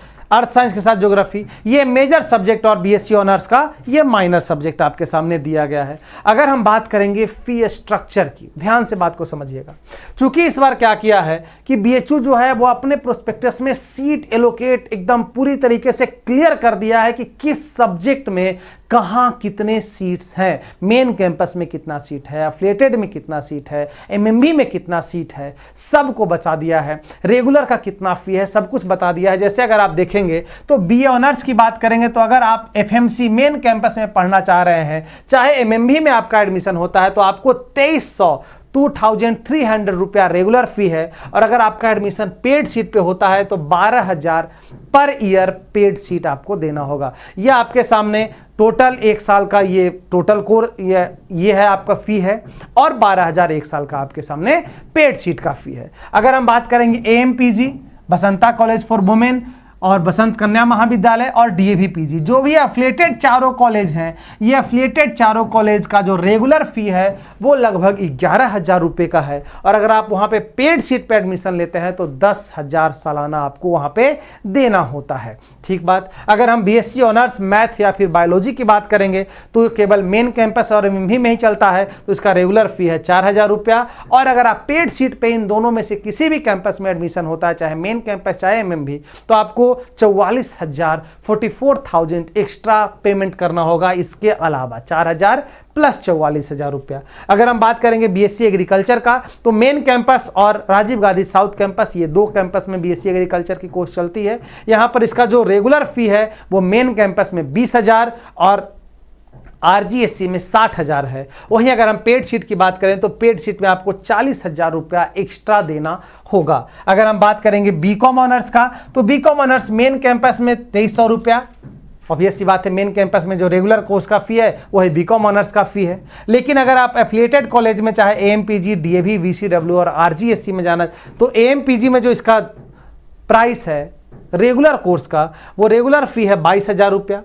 के साथ ज्योग्राफी। ये मेजर सब्जेक्ट और बीएससी ऑनर्स का ये माइनर सब्जेक्ट आपके सामने दिया गया है। अगर हम बात करेंगे फी स्ट्रक्चर की, ध्यान से बात को समझिएगा, क्योंकि इस बार क्या किया है कि बीएचयू जो है वो अपने प्रोस्पेक्टस में सीट एलोकेट एकदम पूरी तरीके से क्लियर कर दिया है कि किस सब्जेक्ट में कहाँ कितने सीट्स हैं, मेन कैंपस में कितना सीट है, एफिलिएटेड में कितना सीट है, एमएमबी में कितना सीट है, सबको बता दिया है। रेगुलर का कितना फी है, सब कुछ बता दिया है। जैसे अगर आप देखेंगे तो बीए ऑनर्स की बात करेंगे तो अगर आप एफएमसी मेन कैंपस में पढ़ना चाह रहे हैं, चाहे एमएमबी में आपका एडमिशन होता है, तो आपको 2300 रुपया रेगुलर फी है। और अगर आपका एडमिशन पेड सीट पे होता है तो 12,000 पर ईयर पेड सीट आपको देना होगा। यह आपके सामने टोटल एक साल का ये टोटल कोर्स ये है आपका फी है, और 12,000 एक साल का आपके सामने पेड सीट का फी है। अगर हम बात करेंगे एएमपीजी, बसंता कॉलेज फॉर वुमेन और बसंत कन्या महाविद्यालय और डीएवी पीजी, जो भी एफिलिएटेड चारों कॉलेज हैं, ये एफिलिएटेड चारों कॉलेज का जो रेगुलर फी है वो लगभग 11,000 रुपये का है। और अगर आप वहाँ पे पेड सीट पे एडमिशन लेते हैं तो 10,000 सालाना आपको वहाँ पे देना होता है। ठीक बात। अगर हम बीएससी ऑनर्स मैथ या फिर बायोलॉजी की बात करेंगे तो केवल मेन कैंपस और एमएमबी में ही चलता है, तो इसका रेगुलर फी है 4,000 रुपया। और अगर आप पेड सीट पे इन दोनों में से किसी भी कैंपस में एडमिशन होता है, चाहे मेन कैंपस चाहे एमएमबी, तो आपको 44,000 एक्स्ट्रा पेमेंट करना होगा। इसके अलावा 4,000 प्लस 44,000 रुपया। अगर हम बात करेंगे बीएससी एग्रीकल्चर का तो मेन कैंपस और राजीव गांधी साउथ कैंपस, ये दो कैंपस में बीएससी एग्रीकल्चर की कोर्स चलती है। यहाँ पर इसका जो रेगुलर फी है वो मेन कैंपस में 20,000 और आरजीएससी में 60,000 है। वहीं अगर हम पेड सीट की बात करें तो पेड सीट में आपको 40,000 रुपया एक्स्ट्रा देना होगा। अगर हम बात करेंगे बीकॉम ऑनर्स का तो बीकॉम ऑनर्स मेन कैंपस में 2300 रुपया। ऑब्वियस सी बात है, मेन कैंपस में जो रेगुलर कोर्स का फी है वही बीकॉम ऑनर्स का फी है। लेकिन अगर आप एफिलिएटेड कॉलेज में चाहे एएमपीजी, डीएवी, वीसीडब्ल्यू और आरजीएससी में जाना, तो एएमपीजी में जो इसका प्राइस है रेगुलर कोर्स का, वो रेगुलर फी है 22,000 रुपया।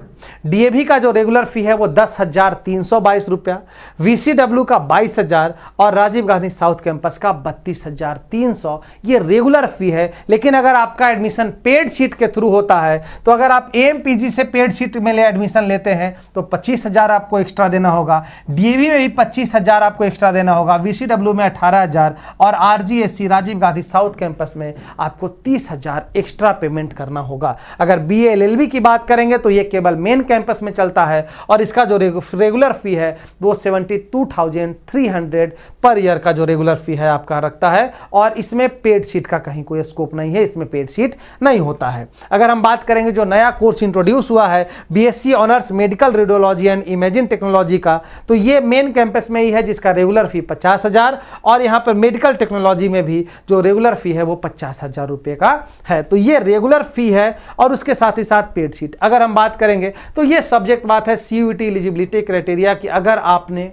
डीएवी का जो रेगुलर फी है वो 10,322 रुपया, वीसीडब्ल्यू का 22,000 और राजीव गांधी साउथ कैंपस का 32,300 ये रेगुलर फी है। लेकिन अगर आपका एडमिशन पेड सीट के थ्रू होता है, तो अगर आप एएमपीजी से पेड सीट में एडमिशन लेते हैं तो 25,000 आपको एक्स्ट्रा देना होगा, डीएवी में भी 25,000 आपको एक्स्ट्रा देना होगा, वीसीडब्ल्यू में 18,000 और RGSC Rajiv Gandhi south campus में आपको 30,000 एक्स्ट्रा पेमेंट करना होगा। अगर बीए एलएलबी की बात करेंगे तो ये केवल मेन कैंपस में चलता है और इसका जो रेगुलर फी है वो 72,300 पर ईयर का जो रेगुलर फी है आपका रखता है। और इसमें पेड सीट का कहीं कोई स्कोप नहीं है, इसमें पेड सीट नहीं होता है। अगर हम बात करेंगे जो नया कोर्स इंट्रोड्यूस हुआ है BSc honours medical radiology and imaging technology का, तो ये मेन कैंपस में ही है जिसका रेगुलर फी 50,000 और यहाँ पर मेडिकल टेक्नोलॉजी में भी जो रेगुलर फी है वो 50,000 रुपये का है। तो ये रेगुलर फी है और उसके साथ ही साथ पेड सीट। अगर हम बात करेंगे तो ये सब्जेक्ट बात है सीयूईटी एलिजिबिलिटी क्राइटेरिया की। अगर आपने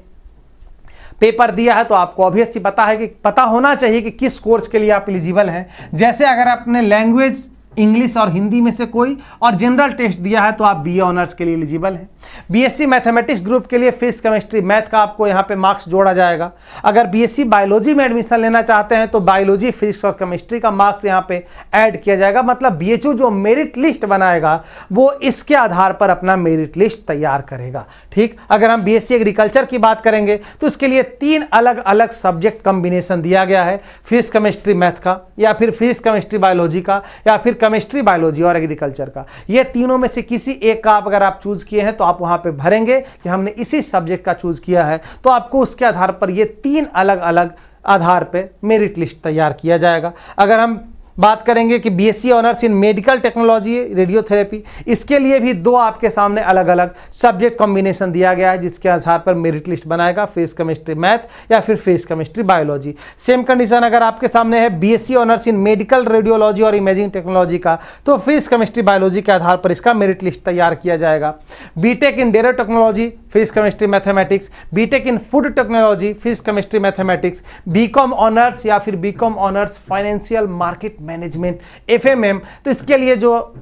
पेपर दिया है तो आपको ऑब्वियसली पता होना चाहिए कि किस कोर्स के लिए आप एलिजिबल हैं। जैसे अगर आपने लैंग्वेज इंग्लिश और हिंदी में से कोई और जनरल टेस्ट दिया है तो आप बीए ऑनर्स के लिए एलिजिबल हैं। बीएससी मैथमेटिक्स ग्रुप के लिए फिजिक्स केमिस्ट्री मैथ का आपको यहाँ पे मार्क्स जोड़ा जाएगा। अगर बीएससी बायोलॉजी में एडमिशन लेना चाहते हैं तो बायोलॉजी, फिजिक्स और केमिस्ट्री का मार्क्स यहाँ पे ऐड किया जाएगा। मतलब बीएचयू जो मेरिट लिस्ट बनाएगा वो इसके आधार पर अपना मेरिट लिस्ट तैयार करेगा। ठीक। अगर हम बीएससी एग्रीकल्चर की बात करेंगे तो इसके लिए 3 अलग अलग सब्जेक्ट कॉम्बिनेशन दिया गया है, फिजिक्स केमिस्ट्री मैथ का या फिर फिजिक्स केमिस्ट्री बायोलॉजी का या फिर केमिस्ट्री बायोलॉजी और एग्रीकल्चर का। ये तीनों में से किसी एक का अगर आप चूज किए हैं तो आप वहां पे भरेंगे कि हमने इसी सब्जेक्ट का चूज किया है, तो आपको उसके आधार पर ये 3 अलग अलग आधार पे मेरिट लिस्ट तैयार किया जाएगा। अगर हम बात करेंगे कि BSc honours in medical technology radiotherapy, इसके लिए भी 2 आपके सामने अलग अलग सब्जेक्ट कॉम्बिनेशन दिया गया है जिसके आधार पर मेरिट लिस्ट बनाएगा, फिजिक्स केमिस्ट्री मैथ या फिर physics chemistry biology. Same condition अगर आपके सामने है BSc honours in medical radiology और इमेजिंग टेक्नोलॉजी का, तो फिजिक्स केमिस्ट्री बायोलॉजी के आधार पर इसका मेरिट लिस्ट तैयार किया जाएगा। BTech in data technology physics chemistry mathematics, BTech in food technology physics chemistry mathematics, BCom honours या फिर BCom honours financial market management FMM, तो इसके लिए जो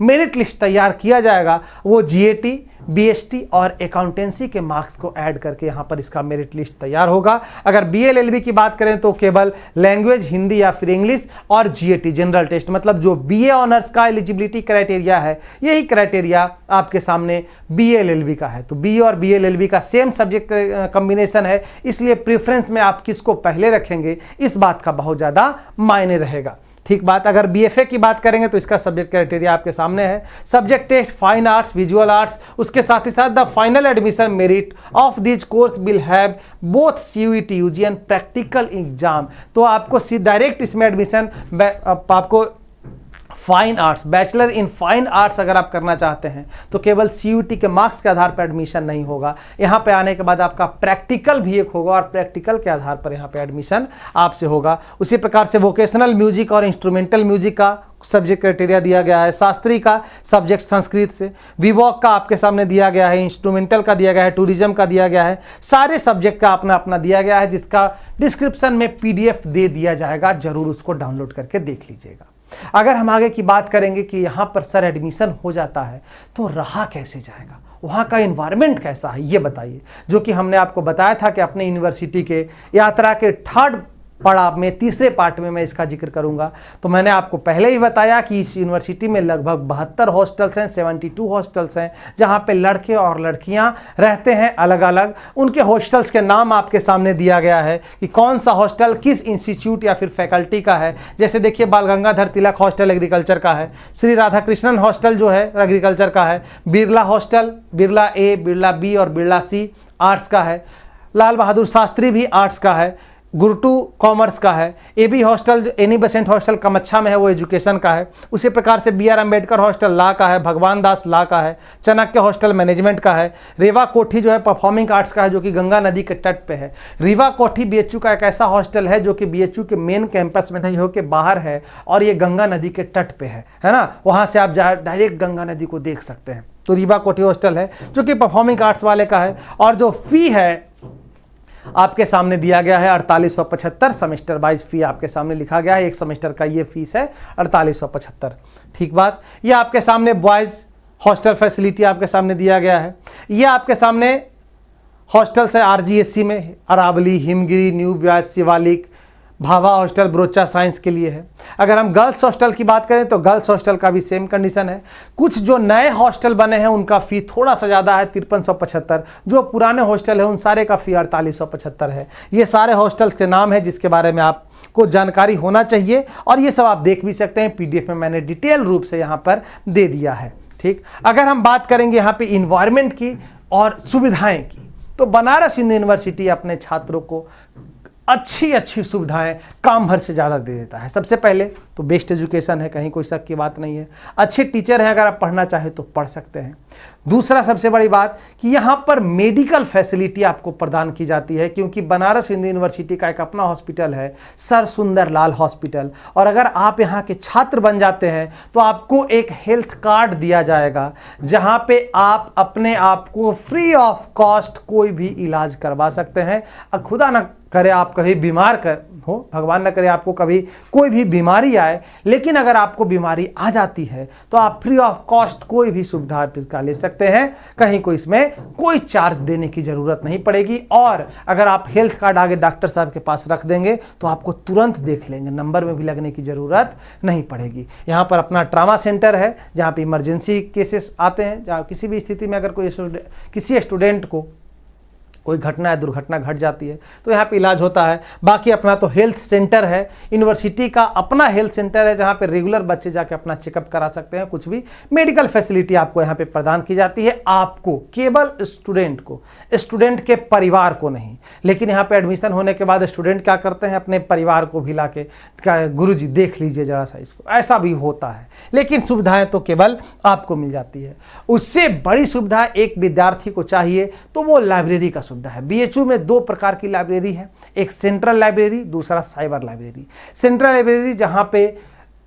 मेरिट लिस्ट तैयार किया जाएगा वो जीएटी, बीएसटी और अकाउंटेंसी के मार्क्स को ऐड करके यहाँ पर इसका मेरिट लिस्ट तैयार होगा। अगर बीएलएलबी की बात करें तो केवल लैंग्वेज हिंदी या फिर इंग्लिश और जीएटी जनरल टेस्ट, मतलब जो बीए ऑनर्स का एलिजिबिलिटी क्राइटेरिया है यही क्राइटेरिया आपके सामने बीएलएलबी का है। तो बीए और बीएलएलबी का सेम सब्जेक्ट कॉम्बिनेशन है, इसलिए प्रेफरेंस में आप किसको पहले रखेंगे इस बात का बहुत ज़्यादा मायने रहेगा। ठीक बात। अगर बीएफए की बात करेंगे तो इसका सब्जेक्ट क्राइटेरिया आपके सामने है, subject test fine arts, visual arts, उसके साथ ही साथ the final admission merit of this course will have both CUET UG and practical exam. तो आपको डायरेक्ट इसमें एडमिशन आपको fine arts, bachelor in fine arts अगर आप करना चाहते हैं तो केवल सीयूटी के मार्क्स के आधार पर एडमिशन नहीं होगा, यहाँ पे आने के बाद आपका प्रैक्टिकल भी एक होगा और प्रैक्टिकल के आधार पर यहाँ पे एडमिशन आपसे होगा। उसी प्रकार से वोकेशनल म्यूजिक और इंस्ट्रूमेंटल म्यूजिक का सब्जेक्ट क्राइटेरिया दिया गया है, शास्त्रीय का सब्जेक्ट संस्कृत से, विवॉक का आपके सामने दिया गया है, इंस्ट्रूमेंटल का दिया गया है, टूरिज्म का दिया गया है, सारे सब्जेक्ट का अपना अपना दिया गया है, जिसका डिस्क्रिप्शन में पीडीएफ दे दिया जाएगा, जरूर उसको डाउनलोड करके देख लीजिएगा। अगर हम आगे की बात करेंगे कि यहाँ पर सर एडमिशन हो जाता है तो रहा कैसे जाएगा, वहाँ का इन्वायरमेंट कैसा है, ये बताइए। जो कि हमने आपको बताया था कि अपने यूनिवर्सिटी के यात्रा के थर्ड पड़ाव में, तीसरे पार्ट में मैं इसका जिक्र करूंगा। तो मैंने आपको पहले ही बताया कि इस यूनिवर्सिटी में लगभग 72 हॉस्टल्स हैं, 72 हॉस्टल्स हैं, जहां पे लड़के और लड़कियां रहते हैं अलग अलग। उनके हॉस्टल्स के नाम आपके सामने दिया गया है कि कौन सा हॉस्टल किस इंस्टीट्यूट या फिर फैकल्टी का है। जैसे देखिए, बाल गंगाधर तिलक हॉस्टल एग्रीकल्चर का है, श्री राधाकृष्णन हॉस्टल जो है एग्रीकल्चर का है, बिरला हॉस्टल, बिरला ए, बिरला बी और बिरला सी आर्ट्स का है, लाल बहादुर शास्त्री भी आर्ट्स का है, गुरुटू कॉमर्स का है, AB hostel Annie Besant hostel Kamachha में है, वो एजुकेशन का है। उसी प्रकार से B R Ambedkar hostel law का है, भगवान दास लॉ का है, चाणक्य हॉस्टल मैनेजमेंट का है, रेवा कोठी जो है परफॉर्मिंग आर्ट्स का है, जो कि गंगा नदी के तट पे है। रीवा कोठी बीएचयू का एक ऐसा हॉस्टल है जो कि बीएचयू के मेन कैंपस में नहीं होकर बाहर है और ये गंगा नदी के तट पे है ना, वहाँ से आप डायरेक्ट गंगा नदी को देख सकते हैं। तो रीवा कोठी हॉस्टल है जो कि परफॉर्मिंग आर्ट्स वाले का है। और जो फी है आपके सामने दिया गया है 4875, सेमेस्टर वाइज फी आपके सामने लिखा गया है, एक सेमेस्टर का ये फीस है 4875। ठीक बात। ये आपके सामने बॉयज हॉस्टल फैसिलिटी आपके सामने दिया गया है। ये आपके सामने हॉस्टल्स है आरजीएससी में, अरावली, हिमगिरी, न्यू ब्याज, शिवालिक, भाभा हॉस्टल ब्रोचा साइंस के लिए है। अगर हम गर्ल्स हॉस्टल की बात करें तो गर्ल्स हॉस्टल का भी सेम कंडीशन है। कुछ जो नए हॉस्टल बने हैं उनका फ़ी थोड़ा सा ज़्यादा है 5375, जो पुराने हॉस्टल है उन सारे का फ़ी 4875 है। ये सारे हॉस्टल्स के नाम है जिसके बारे में आपको जानकारी होना चाहिए और ये सब आप देख भी सकते हैं, पीडीएफ में मैंने डिटेल रूप से यहाँ पर दे दिया है। ठीक। अगर हम बात करेंगे यहाँ पे इन्वायरमेंट की और सुविधाएँ की, तो बनारस हिंदू यूनिवर्सिटी अपने छात्रों को अच्छी अच्छी सुविधाएं काम भर से ज़्यादा दे देता है। सबसे पहले तो बेस्ट एजुकेशन है, कहीं कोई शक की बात नहीं है। अच्छे टीचर हैं, अगर आप पढ़ना चाहें तो पढ़ सकते हैं। दूसरा सबसे बड़ी बात कि यहाँ पर मेडिकल फैसिलिटी आपको प्रदान की जाती है, क्योंकि बनारस हिंदू यूनिवर्सिटी का एक अपना हॉस्पिटल है, सर सुंदर लाल हॉस्पिटल। और अगर आप यहाँ के छात्र बन जाते हैं तो आपको एक हेल्थ कार्ड दिया जाएगा, जहाँ पे आप अपने आप को फ्री ऑफ कॉस्ट कोई भी इलाज करवा सकते हैं। खुदा न करे आप कभी बीमार हो, भगवान न करे आपको कभी कोई भी बीमारी आए, लेकिन अगर आपको बीमारी आ जाती है तो आप फ्री ऑफ कॉस्ट कोई भी सुविधा इसका ले सकते हैं। कहीं को इसमें कोई चार्ज देने की ज़रूरत नहीं पड़ेगी। और अगर आप हेल्थ कार्ड आगे डॉक्टर साहब के पास रख देंगे तो आपको तुरंत देख लेंगे, नंबर में भी लगने की ज़रूरत नहीं पड़ेगी। यहाँ पर अपना ट्रामा सेंटर है, जहाँ पर इमरजेंसी केसेस आते हैं, जहाँ किसी भी स्थिति में अगर किसी स्टूडेंट को कोई घटना या दुर्घटना घट जाती है तो यहाँ पे इलाज होता है। बाकी अपना तो हेल्थ सेंटर है, यूनिवर्सिटी का अपना हेल्थ सेंटर है, जहाँ पे रेगुलर बच्चे जाके अपना चेकअप करा सकते हैं। कुछ भी मेडिकल फैसिलिटी आपको यहाँ पे प्रदान की जाती है, आपको केवल स्टूडेंट को, स्टूडेंट के परिवार को नहीं। लेकिन यहाँ पे एडमिशन होने के बाद स्टूडेंट क्या करते हैं, अपने परिवार को भी ला के गुरुजी देख लीजिए जरा सा इसको, ऐसा भी होता है। लेकिन सुविधाएँ तो केवल आपको मिल जाती है। उससे बड़ी सुविधा एक विद्यार्थी को चाहिए तो वो लाइब्रेरी का है। बीएचयू में दो प्रकार की लाइब्रेरी है, एक सेंट्रल लाइब्रेरी, दूसरा साइबर लाइब्रेरी। सेंट्रल लाइब्रेरी जहां पे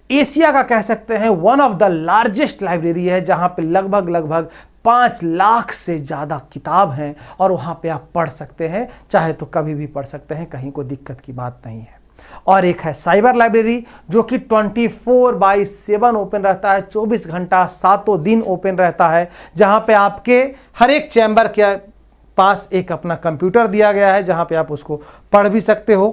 एशिया का कह सकते हैं one of the largest library है, जहां पे लगभग 5 लाख से ज़्यादा किताब हैं और वहां पे आप पढ़ सकते हैं, चाहे तो कभी भी पढ़ सकते हैं, कहीं कोई दिक्कत की बात नहीं है। और एक है साइबर लाइब्रेरी जो कि 24/7 ओपन रहता है, 24 घंटा 7 दिन ओपन रहता है, जहां पे आपके हर एक चैम्बर के पास एक अपना कंप्यूटर दिया गया है, जहां पे आप उसको पढ़ भी सकते हो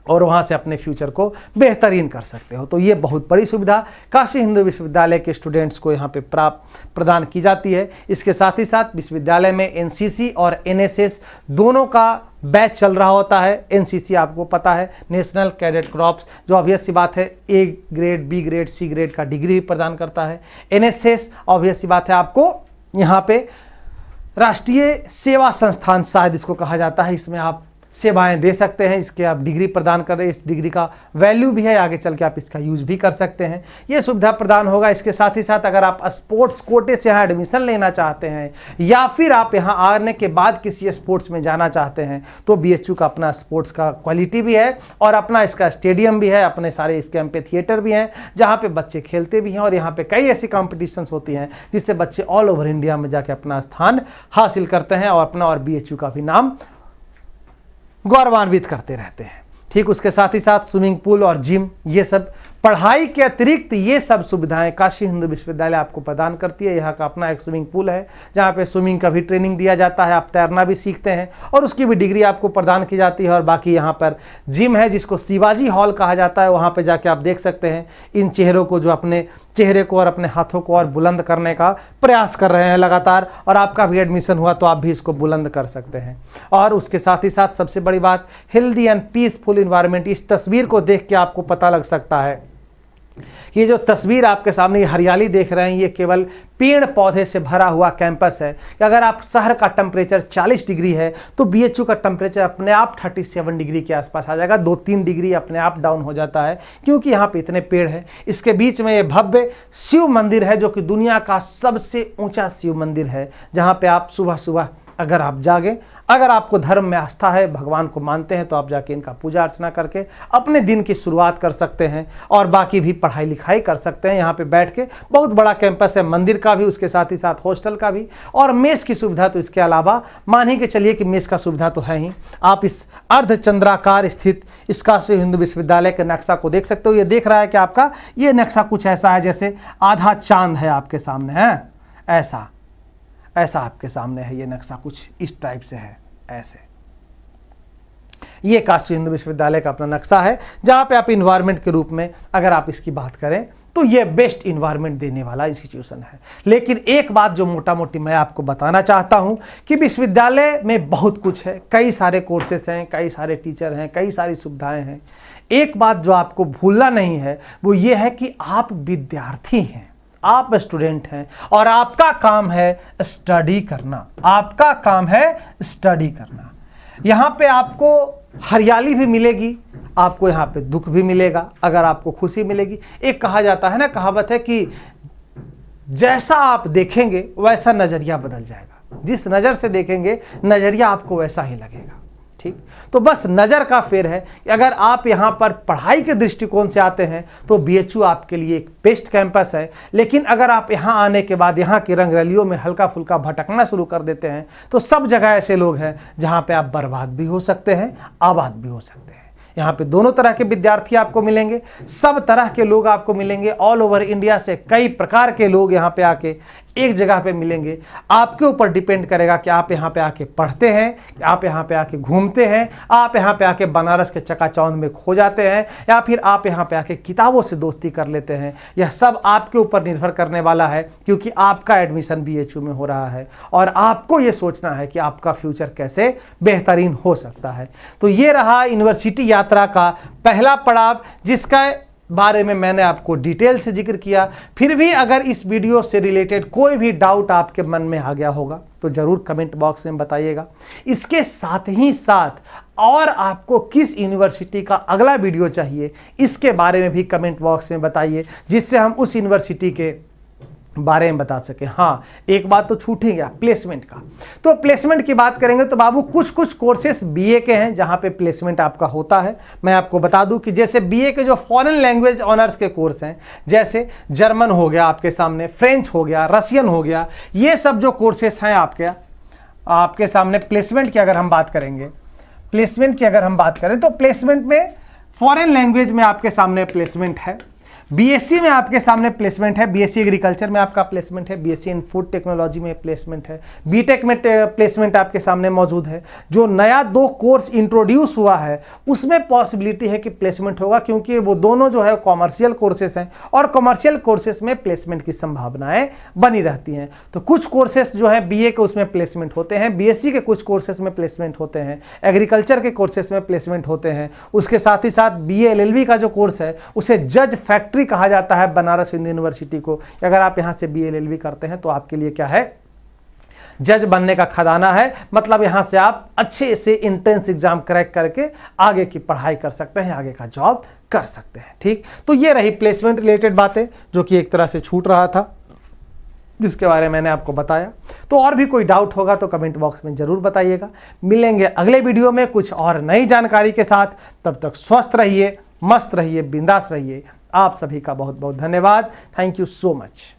और वहाँ से अपने फ्यूचर को बेहतरीन कर सकते हो। तो ये बहुत बड़ी सुविधा काशी हिंदू विश्वविद्यालय के स्टूडेंट्स को यहाँ पे प्रदान की जाती है। इसके साथ ही साथ विश्वविद्यालय में एनसीसी और एनएसएस दोनों का बैच चल रहा होता है। एनसीसी आपको पता है, नेशनल कैडेट कॉर्प्स, जो ऑब्वियस सी बात है A grade, B grade, C grade का डिग्री भी प्रदान करता है। एनएसएस ऑब्वियस सी बात है आपको यहाँ पे राष्ट्रीय सेवा संस्थान शायद इसको कहा जाता है, इसमें आप सेवाएं दे सकते हैं, इसके आप डिग्री प्रदान कर रहे हैं, इस डिग्री का वैल्यू भी है, आगे चल के आप इसका यूज़ भी कर सकते हैं, ये सुविधा प्रदान होगा। इसके साथ ही साथ अगर आप स्पोर्ट्स कोटे से यहाँ एडमिशन लेना चाहते हैं या फिर आप यहाँ आने के बाद किसी स्पोर्ट्स में जाना चाहते हैं तो बीएचयू का अपना स्पोर्ट्स का क्वालिटी भी है और अपना इसका स्टेडियम भी है, अपने सारे इसके एम्पे थिएटर भी हैं जहाँ पे बच्चे खेलते भी हैं और यहाँ पे कई ऐसी कॉम्पिटिशन्स होती हैं जिससे बच्चे ऑल ओवर इंडिया में जाके अपना स्थान हासिल करते हैं और अपना और बीएचयू का भी नाम गौरवान्वित करते रहते हैं। ठीक, उसके साथ ही साथ स्विमिंग पूल और जिम, ये सब पढ़ाई के अतिरिक्त ये सब सुविधाएं काशी हिंदू विश्वविद्यालय आपको प्रदान करती है। यहाँ का अपना एक स्विमिंग पूल है जहाँ पे स्विमिंग का भी ट्रेनिंग दिया जाता है, आप तैरना भी सीखते हैं और उसकी भी डिग्री आपको प्रदान की जाती है। और बाकी यहाँ पर जिम है जिसको शिवाजी हॉल कहा जाता है, वहाँ पे जाके आप देख सकते हैं इन चेहरों को जो अपने चेहरे को और अपने हाथों को और बुलंद करने का प्रयास कर रहे हैं लगातार, और आपका भी एडमिशन हुआ तो आप भी इसको बुलंद कर सकते हैं। और उसके साथ ही साथ सबसे बड़ी बात, हेल्दी एंड पीसफुल इन्वायरमेंट। इस तस्वीर को देख के आपको पता लग सकता है, ये जो तस्वीर आपके सामने ये हरियाली देख रहे हैं, ये केवल पेड़ पौधे से भरा हुआ कैंपस है। कि अगर आप शहर का टेम्परेचर 40 डिग्री है तो बीएचयू का टेम्परेचर अपने आप 37 डिग्री के आसपास आ जाएगा, 2-3 डिग्री अपने आप डाउन हो जाता है क्योंकि यहाँ पे इतने पेड़ हैं। इसके बीच में ये भव्य शिव मंदिर है जो कि दुनिया का सबसे ऊंचा शिव मंदिर है, जहाँ पे आप सुबह सुबह अगर आप जागे, अगर आपको धर्म में आस्था है, भगवान को मानते हैं, तो आप जाके इनका पूजा अर्चना करके अपने दिन की शुरुआत कर सकते हैं और बाकी भी पढ़ाई लिखाई कर सकते हैं यहाँ पे बैठ के। बहुत बड़ा कैंपस है, मंदिर का भी, उसके साथ ही साथ हॉस्टल का भी और मेस की सुविधा तो इसके अलावा मान ही के चलिए कि मेस का सुविधा तो है ही। आप इस अर्धचंद्राकार स्थित इस काशी हिंदू विश्वविद्यालय के नक्शा को देख सकते हो। ये देख रहा है कि आपका ये नक्शा कुछ ऐसा है जैसे आधा चांद है आपके सामने, है ऐसा आपके सामने है ये नक्शा, कुछ इस टाइप से है ऐसे। ये काशी हिंदू विश्वविद्यालय का अपना नक्शा है जहाँ पे आप इन्वायरमेंट के रूप में अगर आप इसकी बात करें तो ये बेस्ट इन्वायरमेंट देने वाला इंस्टीट्यूशन है। लेकिन एक बात जो मोटा मोटी मैं आपको बताना चाहता हूँ कि विश्वविद्यालय में बहुत कुछ है, कई सारे कोर्सेस हैं, कई सारे टीचर हैं, कई सारी सुविधाएं हैं। एक बात जो आपको भूलना नहीं है वो ये है कि आप विद्यार्थी हैं, आप स्टूडेंट हैं और आपका काम है स्टडी करना, आपका काम है स्टडी करना। यहाँ पे आपको हरियाली भी मिलेगी, आपको यहाँ पे दुख भी मिलेगा, अगर आपको खुशी मिलेगी। एक कहा जाता है ना, कहावत है कि जैसा आप देखेंगे वैसा नज़रिया बदल जाएगा, जिस नज़र से देखेंगे नज़रिया आपको वैसा ही लगेगा। ठीक, तो बस नज़र का फेर है कि अगर आप यहाँ पर पढ़ाई के दृष्टिकोण से आते हैं तो बीएचयू आपके लिए एक बेस्ट कैंपस है। लेकिन अगर आप यहाँ आने के बाद यहाँ की रंगरलियों में हल्का फुल्का भटकना शुरू कर देते हैं तो सब जगह ऐसे लोग हैं जहाँ पे आप बर्बाद भी हो सकते हैं, आबाद भी हो सकते हैं। यहाँ पे दोनों तरह के विद्यार्थी आपको मिलेंगे, सब तरह के लोग आपको मिलेंगे, ऑल ओवर इंडिया से कई प्रकार के लोग यहाँ पे आके एक जगह पे मिलेंगे। आपके ऊपर डिपेंड करेगा कि आप यहाँ पे आके पढ़ते हैं, आप यहाँ पे आके घूमते हैं, आप यहाँ पे आके बनारस के चकाचौंध में खो जाते हैं या फिर आप यहाँ पे आके किताबों से दोस्ती कर लेते हैं। यह सब आपके ऊपर निर्भर करने वाला है क्योंकि आपका एडमिशन बीएचयू में हो रहा है और आपको ये सोचना है कि आपका फ्यूचर कैसे बेहतरीन हो सकता है। तो ये रहा यूनिवर्सिटी यात्रा का पहला पड़ाव जिसका बारे में मैंने आपको डिटेल से जिक्र किया। फिर भी अगर इस वीडियो से रिलेटेड कोई भी डाउट आपके मन में आ गया होगा तो ज़रूर कमेंट बॉक्स में बताइएगा। इसके साथ ही साथ और आपको किस यूनिवर्सिटी का अगला वीडियो चाहिए इसके बारे में भी कमेंट बॉक्स में बताइए, जिससे हम उस यूनिवर्सिटी के बारे में बता सके। हाँ, एक बात तो छूट ही गया, प्लेसमेंट का। तो प्लेसमेंट की बात करेंगे तो बाबू कुछ कोर्सेस बीए के हैं जहाँ पे प्लेसमेंट आपका होता है। मैं आपको बता दूं कि जैसे बीए के जो फॉरेन लैंग्वेज ऑनर्स के कोर्स हैं, जैसे जर्मन हो गया आपके सामने, फ्रेंच हो गया, रशियन हो गया, ये सब जो कोर्सेस हैं आपके सामने, प्लेसमेंट की अगर हम बात करेंगे, प्लेसमेंट की अगर हम बात करें तो प्लेसमेंट में फॉरेन लैंग्वेज में आपके सामने प्लेसमेंट है। बीएससी में आपके सामने प्लेसमेंट है, बीएससी एग्रीकल्चर में आपका प्लेसमेंट है, बीएससी इन फूड टेक्नोलॉजी में प्लेसमेंट है, बीटेक में प्लेसमेंट आपके सामने मौजूद है। जो नया 2 कोर्स इंट्रोड्यूस हुआ है उसमें पॉसिबिलिटी है कि प्लेसमेंट होगा, क्योंकि वो दोनों जो है कॉमर्शियल कोर्सेस हैं और कॉमर्शियल कोर्सेस में प्लेसमेंट की संभावनाएं बनी रहती हैं। तो कुछ कोर्सेस जो है बीए के उसमें प्लेसमेंट होते हैं, बीएससी के कुछ कोर्सेस में प्लेसमेंट होते हैं, एग्रीकल्चर के कोर्सेस में प्लेसमेंट होते हैं। उसके साथ ही साथ बीए एलएलबी का जो कोर्स है उसे जज फैक्ट्री कहा जाता है बनारस हिंदू यूनिवर्सिटी को। अगर आप यहां से बीए एलएलबी करते हैं तो आपके लिए क्या है, जज बनने का खजाना है। मतलब यहां से आप अच्छे से एंट्रेंस एग्जाम क्रैक करके आगे की पढ़ाई कर सकते हैं, आगे का जॉब कर सकते हैं। ठीक, तो ये रही प्लेसमेंट रिलेटेड बातें जो कि एक तरह से छूट रहा था, जिसके बारे में मैंने आपको बताया। तो और भी कोई डाउट होगा तो कमेंट बॉक्स में जरूर बताइएगा। मिलेंगे अगले वीडियो में कुछ और नई जानकारी के साथ। तब तक स्वस्थ रहिए, मस्त रहिए, बिंदास रहिए। आप सभी का बहुत बहुत धन्यवाद। Thank you so much.